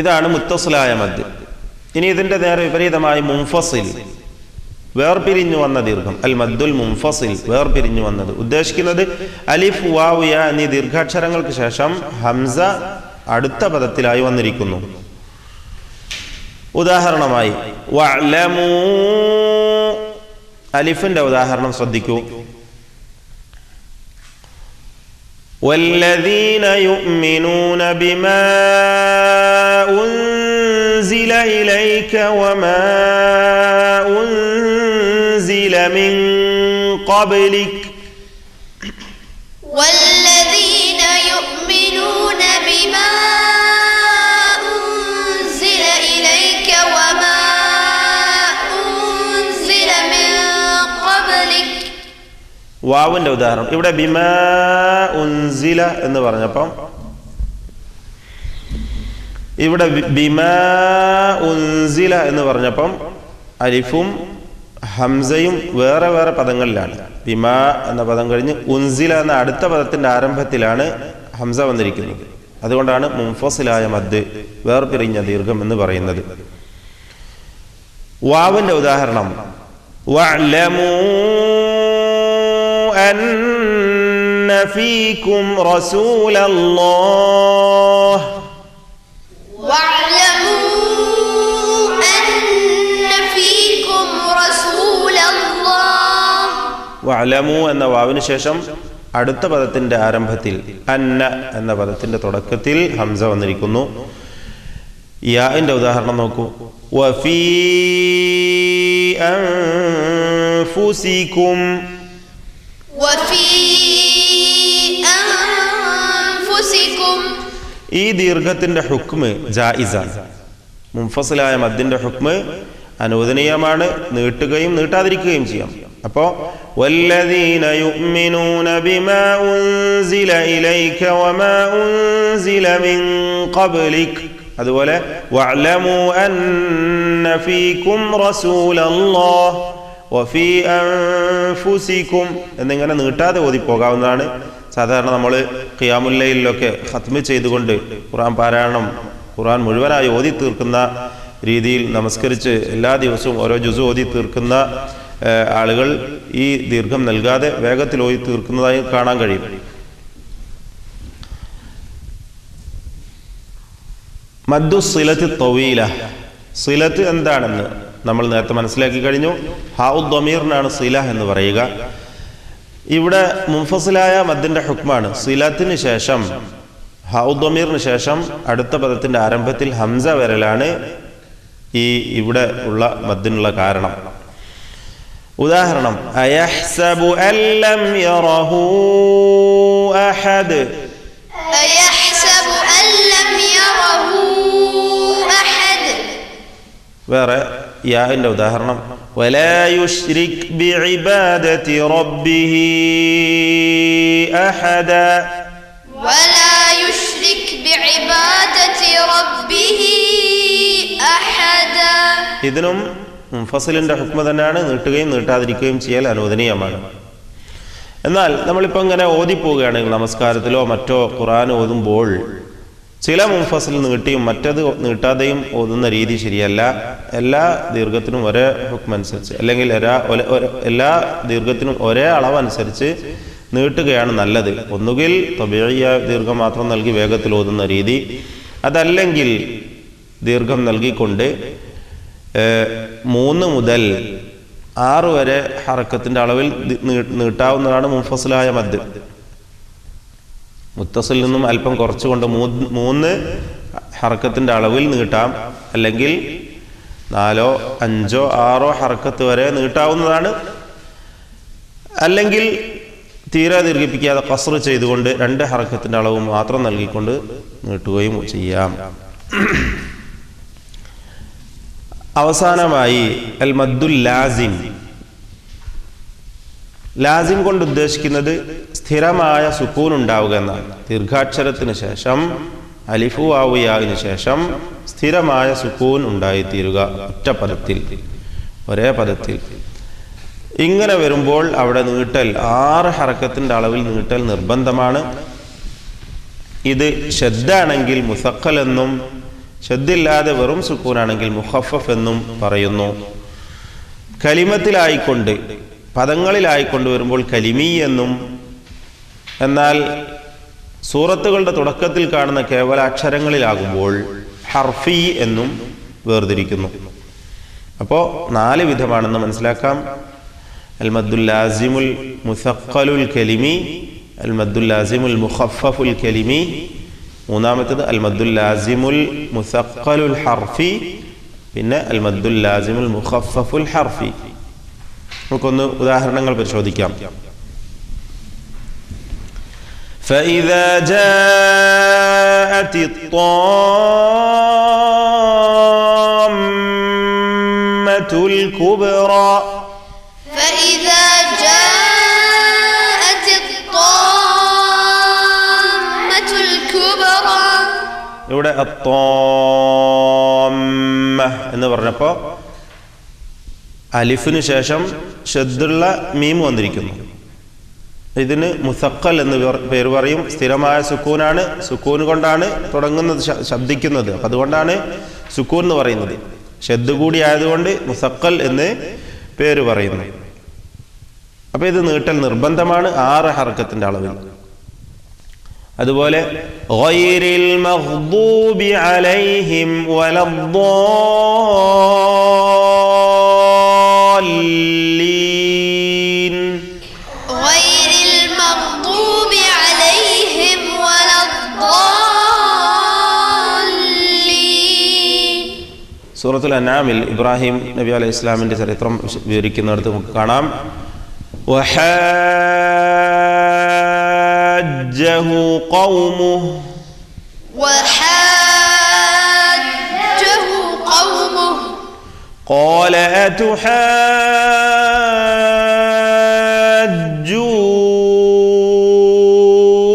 [SPEAKER 1] ഇതാണ് മുത്തസിലായ മദ്. ഇനി ഇതിന്റെ നേരെ വിപരീതമായി മുൻഫസിൽ, വേർപിരിഞ്ഞു വന്ന ദീർഘം. അൽ മദ്ദുൽ മുൻഫസിൽ, വേർപിരിഞ്ഞു വന്നത്. ഉദ്ദേശിക്കുന്നത് അലിഫ് വാവ് യാ എന്നീ ദീർഘാക്ഷരങ്ങൾക്ക് ശേഷം ഹംസ അടുത്ത പദത്തിലായി വന്നിരിക്കുന്നു. ഉദാഹരണമായി വഅലമൂ, അലിഫിന്റെ ഉദാഹരണം ശ്രദ്ധിക്കൂ. വല്ലദീന യുഅ്മിനൂന ബിമാ ഉൻസില ഇലൈക വമാ ഉൻസില മിൻ ഖബ്ലിക,
[SPEAKER 2] വല്ലദീന യുഅ്മിനൂന ബിമാ ഉൻസില ഇലൈക വമാ ഉൻസില മിൻ ഖബ്ലിക.
[SPEAKER 1] വാവിന്റെ ഉദാഹരണം ഇവിടെ ബിമാ ഉൻസില എന്ന് പറഞ്ഞപ്പം ഇവിടെ ബിമാ ഉൻസില എന്ന് പറഞ്ഞപ്പം അലിഫും ഹംസയും വേറെ വേറെ പദങ്ങളിലാണ്. ബിമാ എന്ന പദം കഴിഞ്ഞ് ഉൻസില എന്ന അടുത്ത പദത്തിന്റെ ആരംഭത്തിലാണ് ഹംസ വന്നിരിക്കുന്നത്. അതുകൊണ്ടാണ് മുൻഫസിലായ മദ്, വേർപിരിഞ്ഞ ദീർഘം എന്ന് പറയുന്നത്. വാവിന്റെ ഉദാഹരണം വഅലമൂ അന്ന ഫീകും റസൂലല്ലാഹ്,
[SPEAKER 2] വഅലമൂ അന്ന ഫീകും റസൂലല്ലാഹ്.
[SPEAKER 1] വഅലമൂ എന്ന വാവിന് ശേഷം അടുത്ത പദത്തിന്റെ ആരംഭത്തിൽ അന്ന എന്ന പദത്തിന്റെ തുടക്കത്തിൽ ഹംസ വന്നിരിക്കുന്നു. യാന്റെ ഉദാഹരണം നോക്കൂ. വഫീ അൻഫുസികും,
[SPEAKER 2] വഫീ അൻഫുസികും.
[SPEAKER 1] ഈ ദീർഘത്തിന്റെ ഹുക്മ് ജായിസാണ്. മുൻഫസിലായ മദ്ദിന്റെ ഹുക്മ് അനുവദനീയമാണ്. നീട്ടുകയും നീട്ടാതിരിക്കുകയും ചെയ്യാം. അപ്പോ വല്ലദീന യുഅ്മിനൂന ബിമാ ഉൻസില ഇലൈക വമാ ഉൻസില മിൻ ഖബ്ലിക, അതുപോലെ വഅലമൂ അന്ന ഫീകും റസൂലല്ലാഹ് വഫീ അൻഫുസികും എന്നിങ്ങനെ നീട്ടാതെ ഓതിപ്പോകാവുന്നതാണ്. സാധാരണ നമ്മൾ ഖിയാമുൽ ലൈലിലൊക്കെ ഖത്മ് ചെയ്തുകൊണ്ട് ഖുർആൻ പാരായണം, ഖുർആൻ മുഴുവനായി ഓതി തീർക്കുന്ന രീതിയിൽ നമസ്കരിച്ച് എല്ലാ ദിവസവും ഓരോ ജുസു ഓതി തീർക്കുന്ന ആളുകൾ ഈ ദീർഘം നൽകാതെ വേഗത്തിൽ ഓതി തീർക്കുന്നതായി കാണാൻ കഴിയും. മദ്ദു സിലത്ത് തവീല, സിലത്ത് എന്താണെന്ന് നമ്മൾ നേരത്തെ മനസ്സിലാക്കി കഴിഞ്ഞു. ഹാഉ ദ്വമീറിനാണ് സില എന്ന് പറയുക. ഇവിടെ മുൻഫസിലായ മദ്ദിന്റെ ഹുക്മാണ്. സിലത്തിന് ശേഷം ഹാഉ ദ്വമീറിന് ശേഷം അടുത്ത പദത്തിന്റെ ആരംഭത്തിൽ ഹംസ വരലാണ് ഈ ഇവിടെ ഉള്ള മദ്ദിനുള്ള കാരണം. ഉദാഹരണം അയഹ്സബു അല്ലം യറഹു അഹദ്,
[SPEAKER 2] അയഹ്സബു അല്ലം യറഹു അഹദ്.
[SPEAKER 1] വേറെ യാന്റെ ഉദാഹരണം വലാ യുശ്രിക് ബിഇബാദതി റബ്ബിഹി അഹദ,
[SPEAKER 2] വലാ യുശ്രിക് ബിഇബാദതി റബ്ബിഹി അഹദ.
[SPEAKER 1] ഇതിനും മുൻഫസിലിന്റെ ഹുക്മ തന്നെയാണ്. നീട്ടുകയും നീട്ടാതിരിക്കുകയും ചെയ്യൽ അനുവദനീയമാണ്. എന്നാൽ നമ്മളിപ്പോൾ ഇങ്ങനെ ഓതിപ്പോവുകയാണെങ്കിൽ നമസ്കാരത്തിലോ മറ്റോ ഖുർആൻ ഓതുമ്പോൾ ചില മുൻഫസിൽ നീട്ടിയും മറ്റത് നീട്ടാതെയും ഓതുന്ന രീതി ശരിയല്ല. എല്ലാ ദീർഘത്തിനും ഒരേ ഹുക്മ അനുസരിച്ച്, അല്ലെങ്കിൽ എല്ലാ ദീർഘത്തിനും ഒരേ അളവനുസരിച്ച് നീട്ടുകയാണ് നല്ലത്. ഒന്നുകിൽ തബീഇയ ദീർഘം മാത്രം നൽകി വേഗത്തിൽ ഓതുന്ന രീതി, അതല്ലെങ്കിൽ ദീർഘം നൽകിക്കൊണ്ട് 3 മുതൽ 6 വരെ ഹറക്കത്തിന്റെ അളവിൽ നീട്ടാവുന്നതാണ് മുൻഫസിലായ മദ്. മുത്തസിൽ നിന്നും അല്പം കുറച്ചുകൊണ്ട് 3 ഹറക്കത്തിന്റെ അളവിൽ നീട്ടാം, അല്ലെങ്കിൽ 4, 5, 6 ഹറക്കത്ത് വരെ നീട്ടാവുന്നതാണ്. അല്ലെങ്കിൽ തീരെ ദീർഘിപ്പിക്കാതെ ഖസ്ർ ചെയ്തുകൊണ്ട് 2 ഹറക്കത്തിന്റെ അളവ് മാത്രം നൽകിക്കൊണ്ട് നീട്ടുകയും ചെയ്യാം. അവസാനമായി അൽ മദ്ദുൽ ലാസിം. ലാസിം കൊണ്ട് ഉദ്ദേശിക്കുന്നത് സ്ഥിരമായ സുക്കൂൻ ഉണ്ടാവുക എന്നാണ്. ദീർഘാക്ഷരത്തിന് ശേഷം അലിഫു വാവു യാവിന് ശേഷം സ്ഥിരമായ സുക്കൂൻ ഉണ്ടായിത്തീരുക ഒറ്റ പദത്തിൽ, ഒരേ പദത്തിൽ. ഇങ്ങനെ വരുമ്പോൾ അവിടെ നീട്ടൽ 6 ഹറക്കത്തിന്റെ അളവിൽ നീട്ടൽ നിർബന്ധമാണ്. ഇത് ഷദ്ദാണെങ്കിൽ മുസഖൽ എന്നും ഷദ്ദില്ലാതെ വെറും സുക്കൂനാണെങ്കിൽ മുഖഫഫ് എന്നും പറയുന്നു. കലിമത്തിലായിക്കൊണ്ട് പദങ്ങളിലായിക്കൊണ്ട് വരുമ്പോൾ കലിമി എന്നും, എന്നാൽ സൂറത്തുകളുടെ തുടക്കത്തിൽ കാണുന്ന കേവല അക്ഷരങ്ങളിലാകുമ്പോൾ ഹർഫി എന്നും വേർതിരിക്കുന്നു. അപ്പോൾ 4 വിധമാണെന്ന് മനസ്സിലാക്കാം. അൽ മദ്ദുൽ ലാസിമുൽ മുസഖലുൽ കലിമി, അൽ മദ്ദുൽ ലാസിമുൽ മുഖഫഫുൽ കലിമി, മൂന്നാമത്തേത് അൽ മദ്ദുൽ ലാസിമുൽ മുസഖലുൽ ഹർഫി, പിന്നെ അൽ മദ്ദുൽ ലാസിമുൽ മുഖഫഫുൽ ഹർഫി. നമുക്കൊന്ന് ഉദാഹരണങ്ങൾ പരിശോധിക്കാം. فإذا جاءت الطامة الكبرى
[SPEAKER 2] فإذا جاءت الطامة الكبرى.
[SPEAKER 1] ഇവിടെ അത്താമ്മ എന്ന് പറഞ്ഞപ്പോൾ അലിഫിന് ശേഷം ഷദ്ദുള്ള മീം വന്നിരിക്കുന്നു. ഇതിന് മുസഖൽ എന്ന് പേര് പറയും. സ്ഥിരമായ സുക്കൂനാണ്. സുക്കൂൻ കൊണ്ടാണ് തുടങ്ങുന്നത്, ശബ്ദിക്കുന്നത്. അതുകൊണ്ടാണ് സുക്കൂൻ എന്ന് പറയുന്നത്. ഷദ്ദ് കൂടി ആയതുകൊണ്ട് മുസഖൽ എന്ന് പേര് പറയുന്നു. അപ്പൊ ഇത് നീട്ടൽ നിർബന്ധമാണ് 6 ഹർക്കത്തിന്റെ അളവിൽ. അതുപോലെ ഗൈറിൽ മഗ്ദൂബി അലൈഹിം വലദ്ദാല്ലീൻ.
[SPEAKER 2] ഗൈറിൽ മഗ്ദൂബി അലൈഹിം വലദ്ദാല്ലീൻ.
[SPEAKER 1] സൂറത്തുൽ അൻആമിൽ ഇബ്രാഹിം നബി അലൈഹി ഇസ്ലാമിന്റെ ചരിത്രം വിവരിക്കുന്നിടത്ത് നമുക്ക് കാണാം. وحاجه قومه قال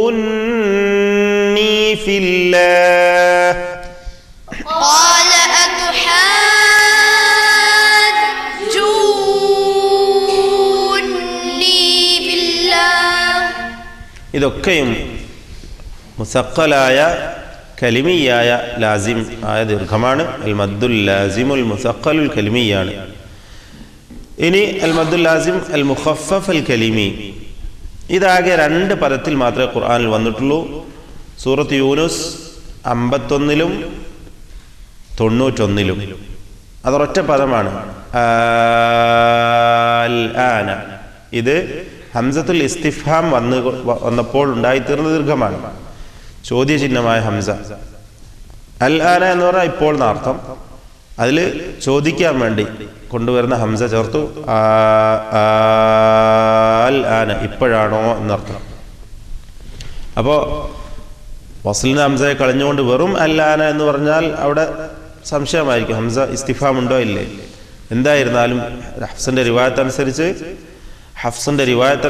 [SPEAKER 1] أتحاجوني في الله ഇതൊക്കെയും മുസഖലായ കലിമിയായ ലാസിം ആയ ദീർഘമാണ്. അൽ മദ്ദുൽ ലാസിമുൽ മുസഖലുൽ കലിമിയാണ്. ഇനി അൽ മദ്ദുൽ ലാസിം അൽ മുഖഫഫ് അൽ കലിമി. ഇതാകെ 2 പദത്തിൽ മാത്രമേ ഖുർആനിൽ വന്നിട്ടുള്ളൂ. സൂറത്ത് യൂനുസ് 51-ലും 91-ലും. അതൊരൊറ്റ പദമാണ്, അൽ ആന. ഇത് ഹംസത്തുൽ ഇസ്തിഫ്ഹാം വന്നപ്പോൾ ഉണ്ടായിത്തീർന്ന ദീർഘമാണ്, ചോദ്യചിഹ്നമായ ഹംസ. അൽ ആന എന്ന് പറഞ്ഞാൽ ഇപ്പോൾ എന്നർത്ഥം. അതിൽ ചോദിക്കാൻ വേണ്ടി കൊണ്ടുവരുന്ന ഹംസ ചേർത്തു, അൽ ആന, ഇപ്പോഴാണോ എന്നർത്ഥം. അപ്പോൾ വസ്ലിന് ഹംസയെ കളഞ്ഞുകൊണ്ട് വെറും അൽ ആന എന്ന് പറഞ്ഞാൽ അവിടെ സംശയമായിരിക്കും, ഹംസ ഇസ്തിഫാം ഉണ്ടോ ഇല്ലേ. എന്തായിരുന്നാലും ഹഫ്സിന്റെ റിവായത്ത്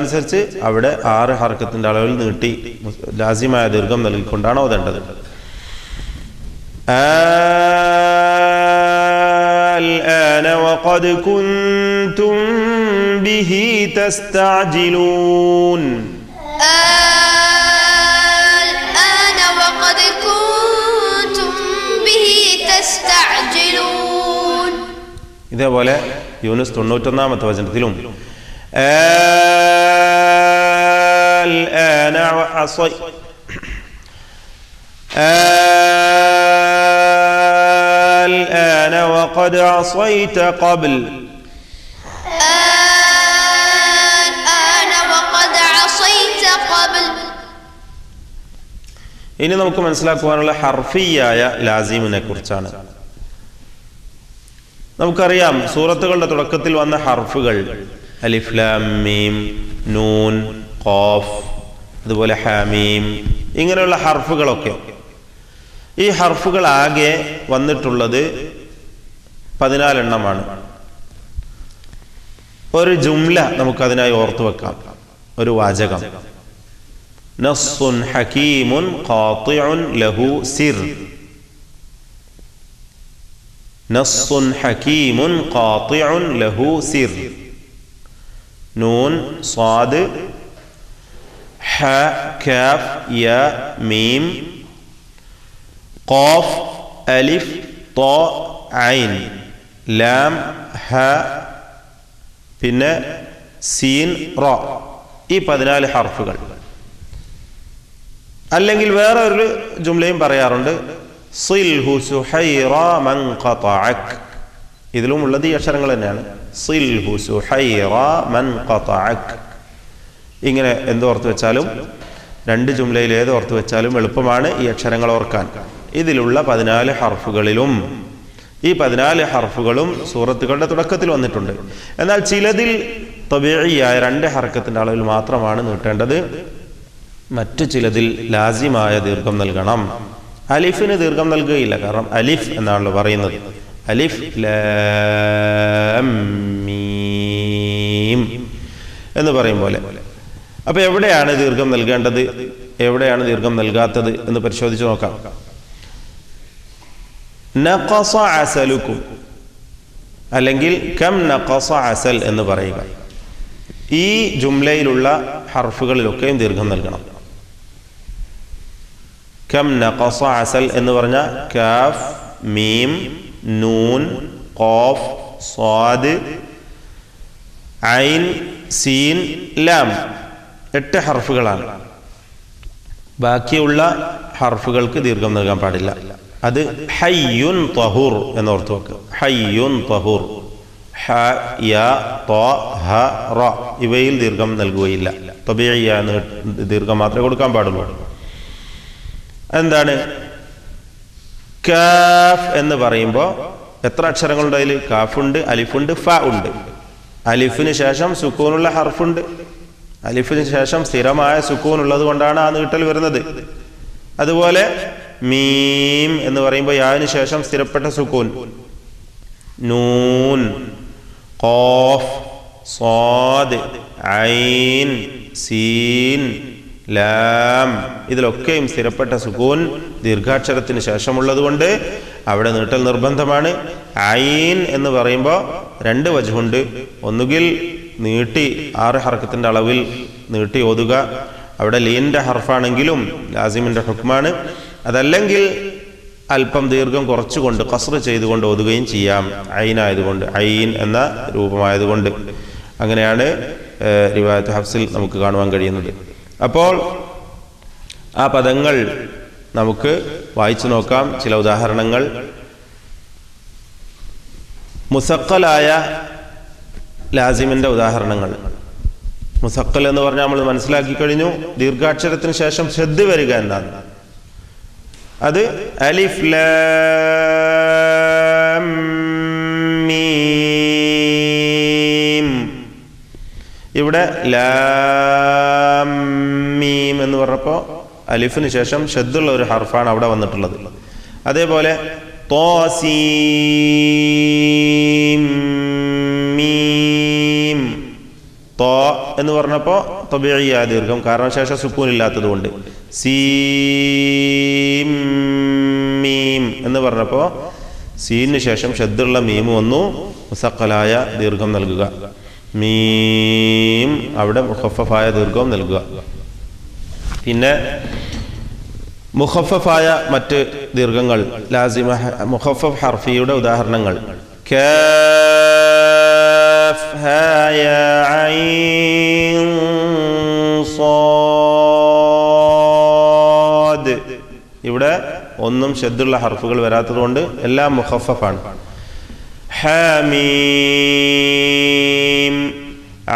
[SPEAKER 1] അനുസരിച്ച് അവിടെ 6 ഹർക്കത്തിന്റെ അളവിൽ നീട്ടി ലാസിമായ ദീർഘം നൽകിക്കൊണ്ടാണ് ഓതേണ്ടത്. الآن وقد كنتم به تستعجلون.
[SPEAKER 2] الآن وقد كنتم به تستعجلون.
[SPEAKER 1] ഇതേപോലെ യൂനുസ് 91-ാമത്തെ വചനത്തിലും الآن الآن وقد وقد عصيت قبل
[SPEAKER 2] الآن وقد عصيت قبل.
[SPEAKER 1] ഇനി നമുക്ക് മനസ്സിലാക്കുവാനുള്ള ഹർഫിയായ ലാസിമിനെ കുറിച്ചാണ്. നമുക്കറിയാം സൂറത്തുകളുടെ തുടക്കത്തിൽ വന്ന ഹർഫുകൾ അലിഫ് ലാം മീം നൂൻ ഖാഫ് അതുപോലെ ഹാമീം ഇങ്ങനെയുള്ള ഹർഫുകളൊക്കെ. ഈ ഹർഫുകൾ ആകെ വന്നിട്ടുള്ളത് 14 എണ്ണമാണ്. ഒരു ജുംല നമുക്കതിനായി ഓർത്തു വെക്കാം, ഒരു വാചകം. നസ്സുൻ ഹകീമുൻ ഖാതിഉൻ ലഹു സിർ. നസ്സുൻ ഹകീമുൻ ഖാതിഉൻ ലഹു സിർ. നൂൻ സ്വാദ് ഹ കാഫ് യ മീം ഖാഫ് അലിഫ് ത ഐൻ ലാം ഹ പിന്നെ സീൻ റ. ഈ 14 ഹർഫുകൾ. അല്ലെങ്കിൽ വേറെ ഒരു ജുംലയും പറയാറുണ്ട്, സിൽഹു സുഹൈറ മൻ ഖതഅക്. ഇതിലും ഉള്ളത് ഈ അക്ഷരങ്ങൾ തന്നെയാണ്. സിൽഹു സുഹൈറ മൻ ഖതഅക്. ഇങ്ങനെ എന്തോർത്ത് വെച്ചാലും, രണ്ട് ജുംലയിൽ ഏതോർത്ത് വെച്ചാലും എളുപ്പമാണ് ഈ അക്ഷരങ്ങൾ ഓർക്കാൻ. ഇതിലുള്ള 14 ഹർഫുകളിലും ഈ 14 ഹർഫുകളും സൂറത്തുകളുടെ തുടക്കത്തിൽ വന്നിട്ടുണ്ട്. എന്നാൽ ചിലതിൽ തബീഇയായ 2 ഹർക്കത്തിന്റെ അളവിൽ മാത്രമാണ് നീട്ടേണ്ടത്. മറ്റു ചിലതിൽ ലാസിമായ ദീർഘം നൽകണം. അലിഫിന് ദീർഘം നൽകുകയില്ല, കാരണം അലിഫ് എന്നാണല്ലോ പറയുന്നത്. അലിഫ് ലാം മീം എന്ന് പറയും പോലെ. അപ്പൊ എവിടെയാണ് ദീർഘം നൽകേണ്ടത്, എവിടെയാണ് ദീർഘം നൽകാത്തത് എന്ന് പരിശോധിച്ച് നോക്കാം. നഖസ അസലുക്കും അല്ലെങ്കിൽ കം നഖസ അസൽ എന്ന് പറയുക. ഈ ജുംലയിലുള്ള ഹർഫുകളിലൊക്കെയും ദീർഘം നൽകണം. കം നഖസ അസൽ എന്ന് പറഞ്ഞ കാഫ് മീം നൂൻ ഖാഫ് സ്വാദ് ഐൻ സീൻ ലാം 8 ഹർഫുകളാണ്. ബാക്കിയുള്ള ഹർഫുകൾക്ക് ദീർഘം നൽകാൻ പാടില്ല. അത് ഹയ്യുൻ തഹൂർ എന്നോർത്ത് വെക്കുക. ഹയ്യുൻ തഹൂർ ഹ യ ത ഹ റ ഇവയിൽ ദീർഘം നൽകുകയില്ല. തബീഇയ ദീർഘം മാത്രമേ കൊടുക്കാൻ പാടുള്ളൂ. എന്താണ് കാഫ് എന്ന് പറയുമ്പോൾ എത്ര അക്ഷരങ്ങളുണ്ട് അതിൽ? കാഫുണ്ട്, അലിഫുണ്ട്, ഫ ഉണ്ട്. അലിഫിന് ശേഷം സുക്കൂനുള്ള ഹർഫുണ്ട്. അലിഫിന് ശേഷം സ്ഥിരമായ സുക്കൂൻ ഉള്ളത് കൊണ്ടാണ് ആ നീട്ടൽ വരുന്നത്. അതുപോലെ മീം എന്ന് പറയുമ്പോൾ യാന് ശേഷം സ്ഥിരപ്പെട്ട സുക്കൂൻ. നൂൻ ഖാഫ് സ്വാദ് ഐൻ സീൻ ലാം ഇതിലൊക്കെയും സ്ഥിരപ്പെട്ട സുക്കൂൻ ദീർഘാക്ഷരത്തിന് ശേഷമുള്ളത് കൊണ്ട് അവിടെ നീട്ടൽ നിർബന്ധമാണ്. ഐൻ എന്ന് പറയുമ്പോൾ 2 വജ്ഹുണ്ട്. ഒന്നുകിൽ നീട്ടി 6 ഹർക്കത്തിന്റെ അളവിൽ നീട്ടി ഓതുക, അവിടെ ലീനിന്റെ ഹർഫാണെങ്കിലും ലാസിമിന്റെ ഹുക്മാണ്. അതല്ലെങ്കിൽ അല്പം ദീർഘം കുറച്ചുകൊണ്ട് ഖസ്ർ ചെയ്തുകൊണ്ട് ഓതുകയും ചെയ്യാം, ഐനായതുകൊണ്ട്, ഐൻ എന്ന രൂപമായതുകൊണ്ട്. അങ്ങനെയാണ് റിവായത്ത് ഹഫ്സിൽ നമുക്ക് കാണുവാൻ കഴിയുന്നത്. അപ്പോൾ ആ പദങ്ങൾ നമുക്ക് വായിച്ചു നോക്കാം. ചില ഉദാഹരണങ്ങൾ. മുസഖലായ ലാസിമിന്റെ ഉദാഹരണങ്ങൾ. മുസഖൽ എന്ന് പറഞ്ഞാൽ നമ്മൾ മനസ്സിലാക്കി കഴിഞ്ഞു, ദീർഘാക്ഷരത്തിന് ശേഷം ഷദ്ദ് വരിക എന്നാണ്. അത് അലിഫ് ലാം മീം. ഇവിടെ ലാം മീം എന്ന് പറഞ്ഞപ്പോൾ അലിഫിന് ശേഷം ഷദ്ദുള്ള ഒരു ഹർഫാണ് അവിടെ വന്നിട്ടുള്ളത്. അതേപോലെ തോസീം മീം. തോ എന്ന് പറഞ്ഞപ്പോൾ തബീഇയ ദീർഘം, കാരണം ശേഷം സുക്കൂൻ ഇല്ലാത്തത് കൊണ്ട്. സീം മീം എന്ന് പറഞ്ഞപ്പോൾ സീന് ശേഷം ഷദ്ദുള്ള മീം വന്നു, മുസഖലായ ദീർഘം നൽകുക. മീം അവിടെ മുഖഫഫായ ദീർഘം നൽകുക. പിന്നെ മുഖഫഫായ മറ്റ് ദീർഘങ്ങൾ, ലാസിമ മുഖഫഫ് ഹർഫിയുടെ ഉദാഹരണങ്ങൾ. കാഫ് ഹാ യാ ഐൻ സാദ്. ഇവിടെ ഒന്നും ഷദ്ദുള്ള ഹർഫുകൾ വരാത്തതുകൊണ്ട് എല്ലാം മുഖഫഫാണ്. حميم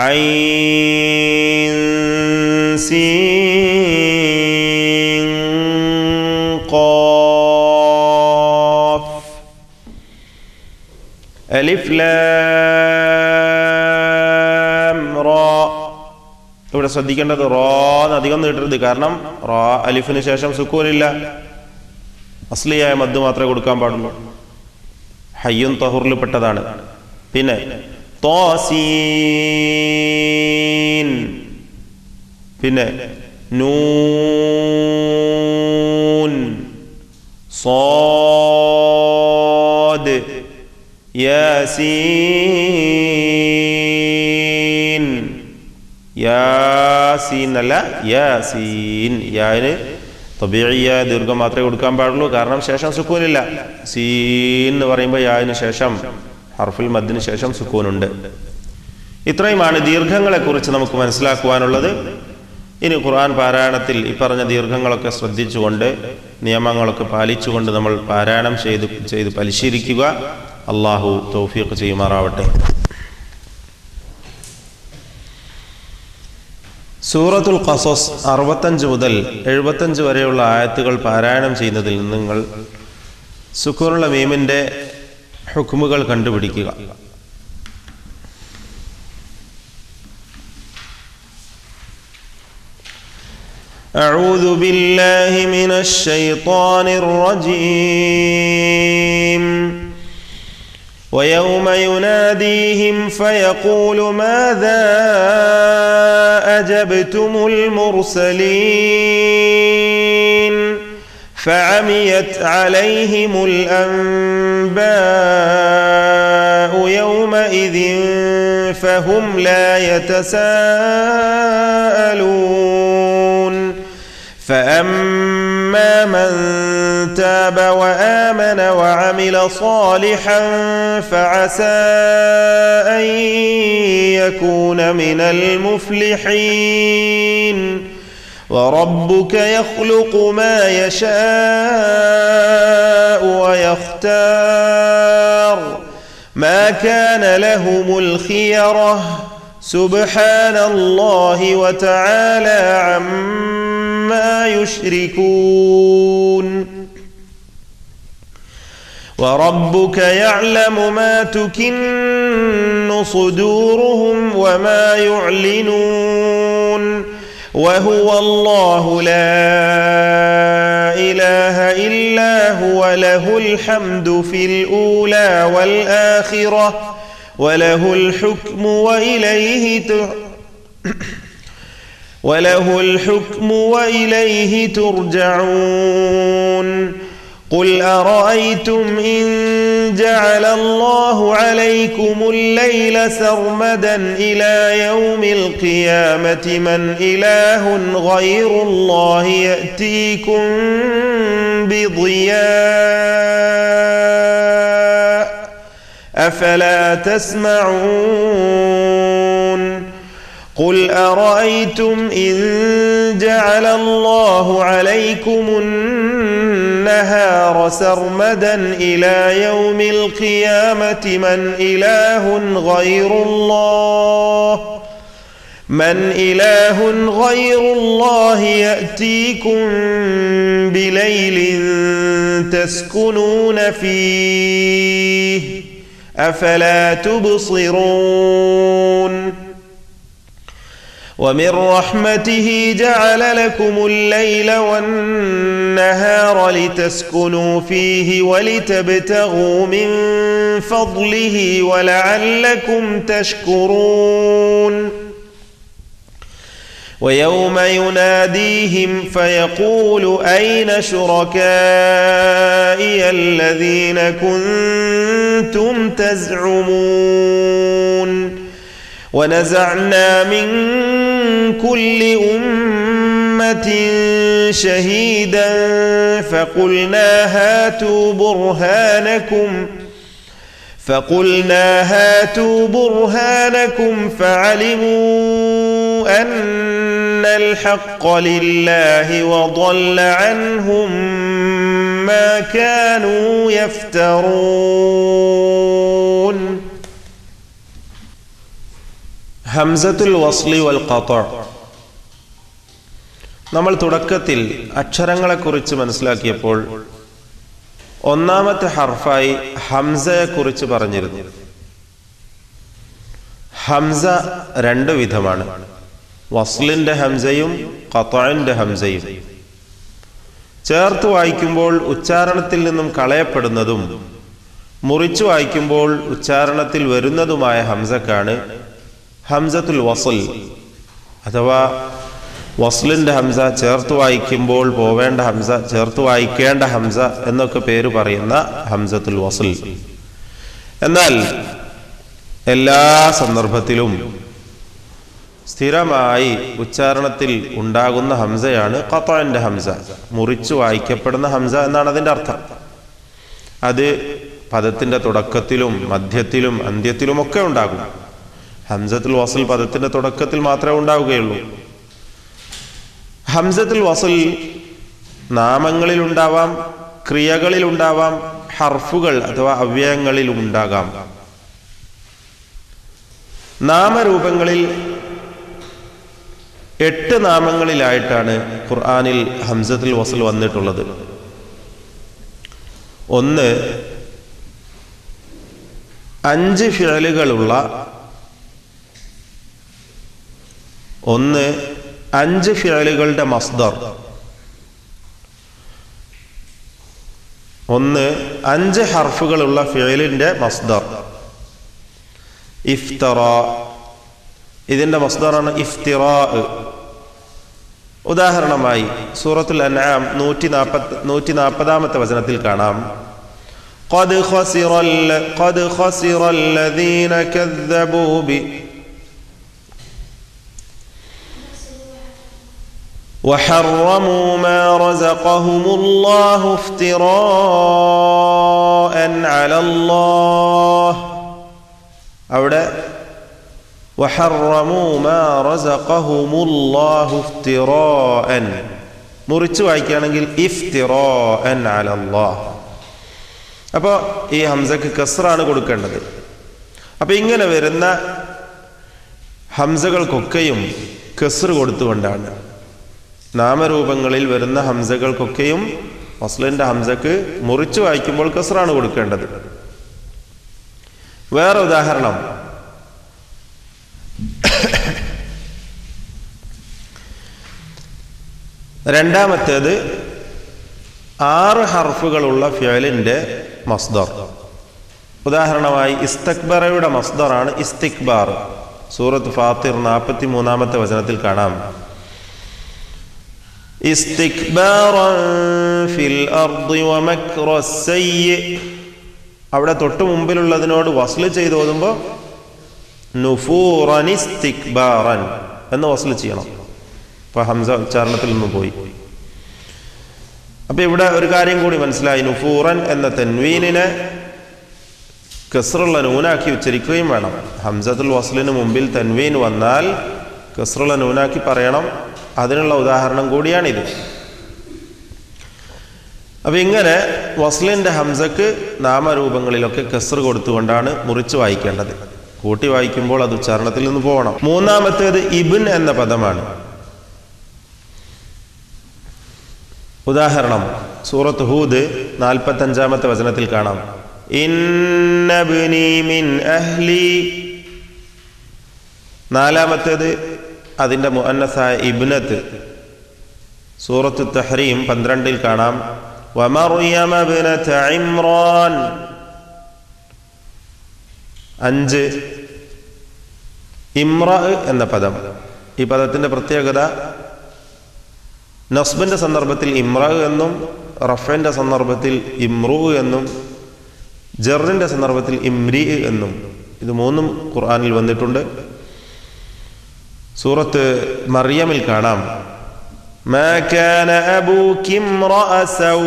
[SPEAKER 1] عين سين قاف ألف لام را. ഇവിടെ ശ്രദ്ധിക്കേണ്ടത് റോ എന്ന് അധികം നീട്ടരുത്. കാരണം റോ അലിഫിന് ശേഷം സുക്കൂനില്ല, അസ്ലിയായ മദ് മാത്രമേ കൊടുക്കാൻ പാടുള്ളൂ. ഹയ്യുൻ തഹൂറിൽ പെട്ടതാണ്. പിന്നെ തോസീൻ, പിന്നെ നൂൻ, സ്വാദ്, യാസീൻ. യാസീൻ അല്ല യാസീൻ. യാന് തബീഇയ ദീർഘം മാത്രമേ കൊടുക്കാൻ പാടുള്ളൂ, കാരണം ശേഷം സുക്കൂനില്ല. സീൻ എന്ന് പറയുമ്പോൾ യാന് ശേഷം ഹർഫുൽ മദ്ദിന് ശേഷം സുക്കൂനുണ്ട്. ഇത്രയുമാണ് ദീർഘങ്ങളെ കുറിച്ച് നമുക്ക് മനസ്സിലാക്കുവാനുള്ളത്. ഇനി ഖുർആൻ പാരായണത്തിൽ ഈ പറഞ്ഞ ദീർഘങ്ങളൊക്കെ ശ്രദ്ധിച്ചുകൊണ്ട് നിയമങ്ങളൊക്കെ പാലിച്ചുകൊണ്ട് നമ്മൾ പാരായണം ചെയ്ത് പരിശീലിക്കുക. അള്ളാഹു തൗഫീഖ് ചെയ്യുമാറാവട്ടെ. സൂറത്തുൽ ഖസസ് 65 മുതൽ 75 വരെയുള്ള ആയത്തുകൾ പാരായണം ചെയ്യുന്നതിൽ നിന്ന് നിങ്ങൾ സുക്കൂനുള്ള മീമിൻ്റെ ഹുക്മുകൾ കണ്ടുപിടിക്കുക. أعوذ بالله من الشيطان الرجيم. ويوم يناديهم فيقول ماذا أجبتم المرسلين فعميت عليهم الأنباء يومئذ فهم لا يتساءلون. فأما من تاب وآمن وعمل صالحا فعسى أن يكون من المفلحين. وربك يخلق ما يشاء ويختار ما كان لهم الخيرة سبحان الله وتعالى عما يشركون. وربك يعلم ما تكن صدورهم وما يعلنون وهو الله لا إله إلا هو له الحمد في الأولى والآخرة وله الحكم وإليه ترجعون. قل أرأيتم إن جعل الله عليكم الليل سرمدا إلى يوم القيامة من إله غير الله يأتيكم بضياء أفلا تسمعون. قل أرأيتم إن جعل الله عليكم النهار سرمدا إلى يوم القيامة من إله غير الله يأتيكم بليل تسكنون فيه أفلا تبصرون. ومن رحمته جعل لكم الليل والنهار لتسكنوا فيه ولتبتغوا من فضله ولعلكم تشكرون. ويوم يناديهم فيقول أين شركائي الذين كنتم تزعمون. ونزعنا من كل أمة شهيدا فقلنا هاتوا برهانكم فعلموا أن الحق لله وضل عنهم ما كانوا يفترون. ഹംസത്തുൽ വസ്ലി വൽ ഖത്അ. നമ്മൾ തുടക്കത്തിൽ അക്ഷരങ്ങളെക്കുറിച്ച് മനസ്സിലാക്കിയപ്പോൾ ഒന്നാമത്തെ ഹർഫായി ഹംസയെക്കുറിച്ച് പറഞ്ഞിരുന്നു. ഹംസ രണ്ട് വിധമാണ്, വസ്ലിന്റെ ഹംസയും ഖത്അന്റെ ഹംസയും. ചേർത്ത് വായിക്കുമ്പോൾ ഉച്ചാരണത്തിൽ നിന്നും കളയപ്പെടുന്നതും മുറിച്ചു വായിക്കുമ്പോൾ ഉച്ചാരണത്തിൽ വരുന്നതുമായ ഹംസക്കാണ് ഹംസത്തുൽ വസ്ൽ അഥവാ വസ്ലിന്റെ ഹംസ, ചേർത്ത് വായിക്കുമ്പോൾ പോവേണ്ട ഹംസ, ചേർത്ത് വായിക്കേണ്ട ഹംസ എന്നൊക്കെ പേര് പറയുന്ന ഹംസത്തുൽ വസ്ൽ. എന്നാൽ എല്ലാ സന്ദർഭത്തിലും സ്ഥിരമായി ഉച്ചാരണത്തിൽ ഉണ്ടാകുന്ന ഹംസയാണ് ഖത്അന്റെ ഹംസ, മുറിച്ചു വായിക്കപ്പെടുന്ന ഹംസ എന്നാണ് അതിൻ്റെ അർത്ഥം. അത് പദത്തിന്റെ തുടക്കത്തിലും മധ്യത്തിലും അന്ത്യത്തിലുമൊക്കെ ഉണ്ടാകും. ഹംസത്തുൽ വസ്ൽ പദത്തിന്റെ തുടക്കത്തിൽ മാത്രമേ ഉണ്ടാവുകയുള്ളൂ. ഹംസത്തുൽ വസ്ൽ നാമങ്ങളിൽ ഉണ്ടാവാം, ക്രിയകളിൽ ഉണ്ടാവാം, ഹർഫുകൾ അഥവാ അവ്യയങ്ങളിൽ ഉണ്ടാകാം. നാമരൂപങ്ങളിൽ 8 നാമങ്ങളിലായിട്ടാണ് ഖുർആനിൽ ഹംസത്തുൽ വസ്ൽ വന്നിട്ടുള്ളത്. ഒന്ന് 5 ഫിഅലുകളുള്ള 5 ഫിഅലുകളുടെ മസ്ദർ, 5 ഹർഫുകളുള്ള ഫിഅലിന്റെ മസ്ദർ. ഇഫ്തറ, ഇതിന്റെ മസ്ദറാണ് ഇഫ്തിറാ. ഉദാഹരണമായി സൂറത്തുൽ അൻആം 140ാമത്തെ വചനത്തിൽ കാണാം, ഖദ് ഖസിറല്ലദീന കദ്ദബൂ ബി وحرموا ما رزقهم الله افتراء على الله. അവിടെ وحرموا ما رزقهم الله افتراء, മുറിച്ചു വായിക്കുകയാണെങ്കിൽ ഇഫ്തിറാഅ على الله. അപ്പോൾ ഈ ഹംസക്ക് കസ്റാണ് കൊടുക്കേണ്ടത്. അപ്പോൾ ഇങ്ങനെ വരുന്ന ഹംസകൾക്കൊക്കെയും കസ്ർ കൊടുത്തുകൊണ്ടാണ്, നാമരൂപങ്ങളിൽ വരുന്ന ഹംസകൾക്കൊക്കെയും വസ്ലിന്റെ ഹംസക്ക് മുറിച്ചു വായിക്കുമ്പോൾ കസ്റാണ് കൊടുക്കേണ്ടത്. വേറെ ഉദാഹരണം, രണ്ടാമത്തേത് 6 ഹർഫുകളുള്ള ഫിഅലിന്റെ മസ്ദർ. ഉദാഹരണമായി ഇസ്തക്ബറയുടെ മസ്ദറാണ് ഇസ്തിക്ബാർ. സൂറത്ത് ഫാത്തിർ 43ാമത്തെ വചനത്തിൽ കാണാം, ഇസ്തിക്ബാറൻ ഫിൽ അർദി വമക്റസ് സയ്യി. അവിടെ തൊട്ട് മുമ്പിലുള്ളതിനോട് വസ്ല് ചെയ്ത് ഓതുമ്പോൾ നുഫൂറൻ ഇസ്തിക്ബാറൻ എന്ന് വസ്ല് ചെയ്യണം. ഇപ്പൊ ഹംസ ഉച്ചാരണത്തിൽ നിന്ന് പോയി. അപ്പൊ ഇവിടെ ഒരു കാര്യം കൂടി മനസ്സിലായി, നുഫൂറൻ എന്ന തൻവീനിനെ കസ്റുള്ള നൂനാക്കി ഉച്ചരിക്കുകയും വേണം. ഹംസത്തുൽ വസ്ലിന് മുമ്പിൽ തൻവീൻ വന്നാൽ കസ്റുള്ള നൂനാക്കി പറയണം. അതിനുള്ള ഉദാഹരണം കൂടിയാണിത്. അപ്പൊ ഇങ്ങനെ വസ്ലിന്റെ ഹംസക്ക് നാമരൂപങ്ങളിലൊക്കെ കസ്ർ കൊടുത്തുകൊണ്ടാണ് മുറിച്ച് വായിക്കേണ്ടത്. കൂട്ടി വായിക്കുമ്പോൾ അത് ഉച്ചാരണത്തിൽ നിന്ന് പോകണം. മൂന്നാമത്തേത് ഇബ്ൻ എന്ന പദമാണ്. ഉദാഹരണം സൂറത്ത് ഹൂദ് 45ാമത്തെ വചനത്തിൽ കാണാം, ഇന്നബ്നി മിൻ അഹ്ലി. നാലാമത്തേത് അതിന്റെ മുഅന്നസായ ഇബ്നത്ത്. സൂറത്ത് തഹ്രീം 12ൽ കാണാം, വമർയമ ഇബ്നത ഇമ്രാൻ. 5 ഇമ്രാ എന്ന പദം. ഈ പദത്തിന്റെ പ്രത്യേകത നസ്ബിന്റെ സന്ദർഭത്തിൽ ഇമ്രാ എന്നും റഫിന്റെ സന്ദർഭത്തിൽ ഇമ്രു എന്നും ജറിന്റെ സന്ദർഭത്തിൽ ഇമ്രി എന്നും, ഇത് 3ഉം ഖുർആനിൽ വന്നിട്ടുണ്ട്. സൂറത്ത് മറിയമിൽ കാണാം, മാ കാന അബൂകി ഇംറഅ സൗ.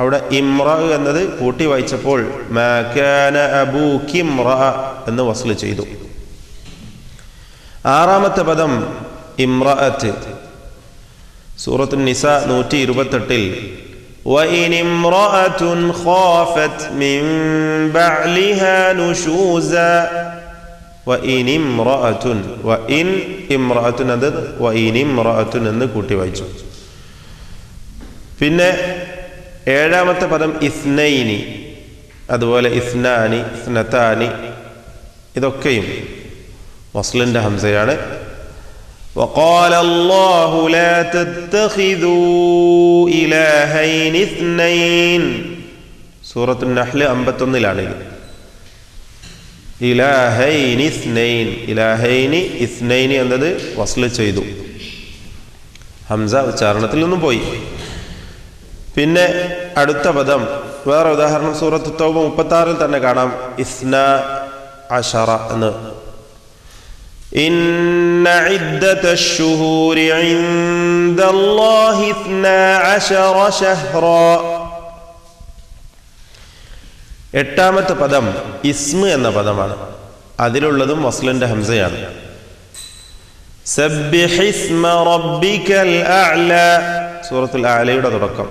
[SPEAKER 1] അവിടെ ഇമ്രാ എന്നത് കൂട്ടി വായിച്ചപ്പോൾ മാ കാന അബൂകി ഇംറഅ എന്ന് വസ്ല് ചെയ്തു. 6ാമത്തെ പദം ഇമ്രഅത്ത്. സൂറത്തുൻ നിസാ 128ൽ وإن امرأة خافت من بعلها نشوزا وإن امرأة وإن امرأة എന്നത് وإن امرأة എന്ന് കൂട്ടി വായിച്ചു. പിന്നെ ഏഴാമത്തെ പദം ഇസ്നൈനി, അതുപോലെ ഇസ്നാനി, ഇസ്നതാനി, ഇതൊക്കെയും വസ്ലിന്റെ ഹംസയാണ്. وقال الله لا تتخذوا إلهين اثنين സൂറത്തുൽ നഹ്ൽ 51 ഇലാഹൈനി ഇസ്നൈൻ, ഇലാഹൈനി ഇസ്നൈനി എന്നത് വസ്ല് ചെയ്തു, ഹംസ ഉച്ചാരണത്തിൽ നിന്നും പോയി. പിന്നെ അടുത്ത പദം വേറെ ഉദാഹരണം സൂറത്ത് തൗബ 36 തന്നെ കാണാം. ഇസ്ന അശറ എന്ന്. ഇന്ന ഇദ്ദതശ് ശുഹൂരി ഇൻദല്ലാഹി 12 ശഹ്റാ. എട്ടാമത്തെ പദം ഇസ്മ എന്ന പദമാണ്. അതിലുള്ളതും വസ്ലിന്റെ ഹംസയാണ്. സബ്ബിഹിസ്മ റബ്ബിക്കൽ അഅ്ല, സൂറത്തുൽ അഅലയുടെ തുടക്കം.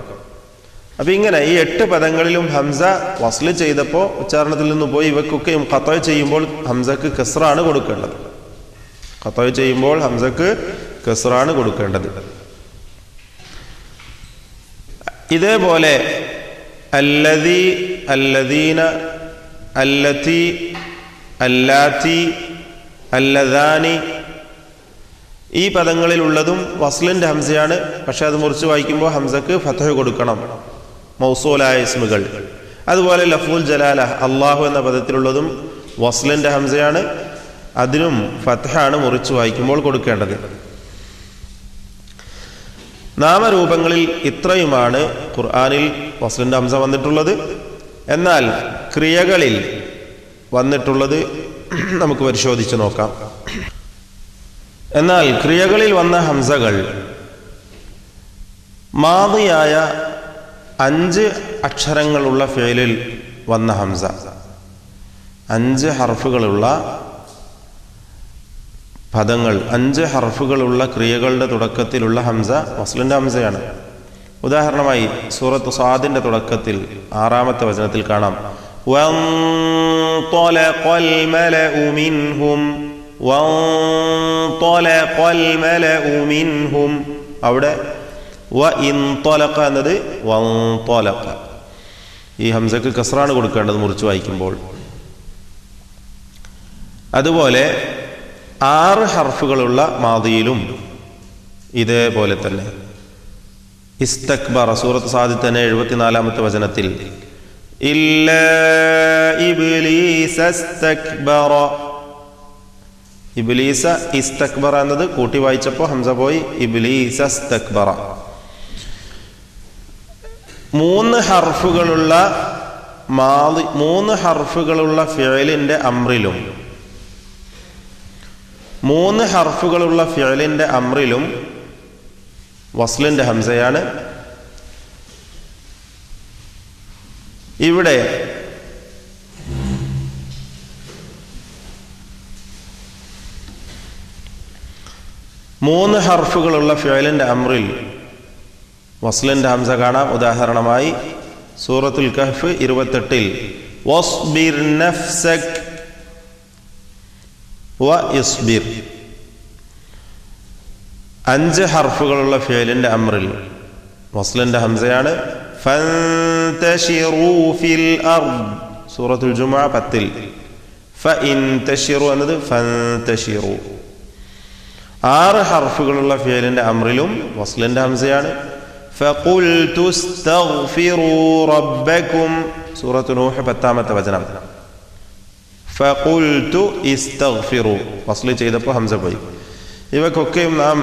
[SPEAKER 1] അപ്പൊ ഇങ്ങനെ ഈ 8 പദങ്ങളിലും ഹംസ വസ്ല് ചെയ്തപ്പോൾ ഉച്ചാരണത്തിൽ നിന്ന് പോയി. ഇവക്കൊക്കെയും ഖത്അ ചെയ്യുമ്പോൾ ഹംസക്ക് കസ്റാണ് കൊടുക്കേണ്ടത്. ഖത്അ ചെയ്യുമ്പോൾ ഹംസക്ക് കസ്റാണ് കൊടുക്കേണ്ടത്. ഇതേപോലെ അല്ലദീ, അല്ലദീന, അല്ലതി, അല്ലാത്തി, അല്ലദാനി, ഈ പദങ്ങളിലുള്ളതും വസ്ലിന്റെ ഹംസയാണ്. പക്ഷെ അത് മുറിച്ച് വായിക്കുമ്പോൾ ഹംസക്ക് ഫത്ഹ് കൊടുക്കണം, മൗസൂലായ ഇസ്മുകൾ. അതുപോലെ ലഫ്ദുൽ ജലാല അല്ലാഹു എന്ന പദത്തിലുള്ളതും വസ്ലിന്റെ ഹംസയാണ്. അതിനും ഫത്ഹാണ് മുറിച്ച് വായിക്കുമ്പോൾ കൊടുക്കേണ്ടത്. നാമരൂപങ്ങളിൽ ഇത്രയുമാണ് ഖുർആനിൽ വസ്ലിന്റെ ഹംസ വന്നിട്ടുള്ളത്. എന്നാൽ ക്രിയകളിൽ വന്നിട്ടുള്ളത് നമുക്ക് പരിശോധിച്ച് നോക്കാം. എന്നാൽ ക്രിയകളിൽ വന്ന ഹംസകൾ മാദിയായ 5 അക്ഷരങ്ങളുള്ള ഫിഅലിൽ വന്ന ഹംസ, 5 ഹർഫുകളുള്ള പദങ്ങൾ, 5 ഹർഫുകളുള്ള ക്രിയകളുടെ തുടക്കത്തിലുള്ള ഹംസ വസ്ലിന്റെ ഹംസയാണ്. ഉദാഹരണമായി സൂറത്ത് സാദിന്റെ തുടക്കത്തിൽ 6-ാമത്തെ വചനത്തിൽ കാണാം വൻതലഖൽ മലഉ മിൻഹും, വൻതലഖൽ മലഉ മിൻഹും. അവിടെ വഇൻതലഖ എന്നത് വൻതലഖ. ഈ ഹംസക്ക് കസ്റാണ് കൊടുക്കേണ്ടത് മുറിച്ച് വായിക്കുമ്പോൾ. അതുപോലെ 6 ഹർഫുകളുള്ള മാദിയിലും ഇതേപോലെ തന്നെ. ഇസ്തക്ബറ സൂറത്ത് സാദിൽ തന്നെ 74-ാമത്തെ വചനത്തിൽ ഇല്ലാ ഇബ്ലീസ ഇസ്തക്ബറ. ഇബ്ലീസ ഇസ്തക്ബറ എന്നത് കൂട്ടി വായിച്ചപ്പോൾ ഹംസ പോയി, ഇബ്ലീസ ഇസ്തക്ബറ. 3 ഹർഫുകളുള്ള മാദി, 3 ഹർഫുകളുള്ള ഫിഅലിന്റെ അംറിലും, 3 ഹർഫുകളുള്ള ഫിഅലിന്റെ അംറിലും വസ്ലിന്റെ ഹംസയാണ്. ഇവിടെ മൂന്ന് ഹർഫുകളുള്ള ഫിഅലിന്റെ അംറിൽ വസ്ലിന്റെ ഹംസ കാണാം. ഉദാഹരണമായി സൂറത്തുൽ കഹ്ഫ് 28 വസ്ബിർ നഫ്സക് വഇസ്ബിർ. 5 ഹർഫുകളുള്ള ഫിഅലിന്റെ അംറിൽ വസ്ലിന്റെ ഹംസയാണ്. ഫന്തശിറൂ ഫിൽ അർദ് സൂറത്തുൽ ജുമുഅ 10 ഫഇൻതശിറൂ എന്നത് ഫന്തശിറൂ. 6 ഹർഫുകളുള്ള ഫിഅലിന്റെ അംറിലും വസ്ലിന്റെ ഹംസയാണ്. ഫഖുൽതു ഇസ്തഗ്ഫിറൂ റബ്ബക്കും സൂറത്തുൽ നൂഹ് 10-ാമത്തെ വചനം. ഫഖുൽതു ഇസ്തഗ്ഫിറൂ വസ്ല് ചെയ്തപ്പോൾ ഹംസ പോയി. ഇവക്കൊക്കെയും നാം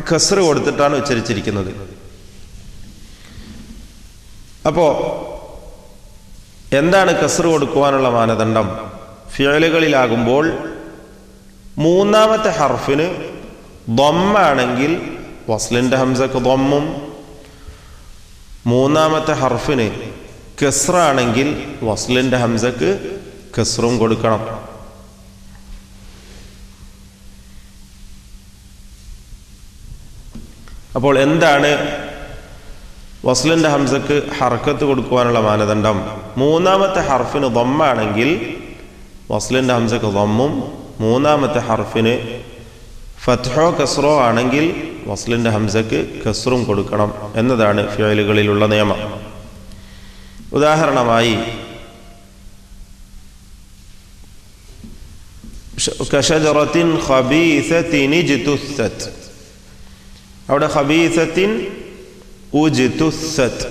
[SPEAKER 1] കസ്ർ കൊടുത്തിട്ടാണ് ഉച്ചരിച്ചിരിക്കുന്നത്. അപ്പോ എന്താണ് കസ്ർ കൊടുക്കുവാനുള്ള മാനദണ്ഡം? ഫിഅലുകളിലാകുമ്പോൾ 3-ാമത്തെ ഹർഫിന് ദമ്മാണെങ്കിൽ വസ്ലിന്റെ ഹംസക്ക് ദമ്മും, 3-ാമത്തെ ഹർഫിന് കസ്റാണെങ്കിൽ വസ്ലിന്റെ ഹംസക്ക് കസ്റും കൊടുക്കണം. അപ്പോൾ എന്താണ് വസ്ലിൻ്റെ ഹംസക്ക് ഹർക്കത്ത് കൊടുക്കുവാനുള്ള മാനദണ്ഡം മൂന്നാമത്തെ ഹർഫിന് ദമ്മാണെങ്കിൽ വസ്ലിൻ്റെ ഹംസക്ക് ദമ്മും മൂന്നാമത്തെ ഹർഫിന് ഫത്ഹോ കസ്റോ ആണെങ്കിൽ വസ്ലിൻ്റെ ഹംസക്ക് കസ്റും കൊടുക്കണം എന്നതാണ് ഫിഅലുകളിലുള്ള നിയമം. ഉദാഹരണമായി കശജറത്തിൻ ഖബീസത്തിൻ ഇജ്തുസ്സത്, അവിടെ ഖബീസത്തിൻ ഉജ്തുസ്സത്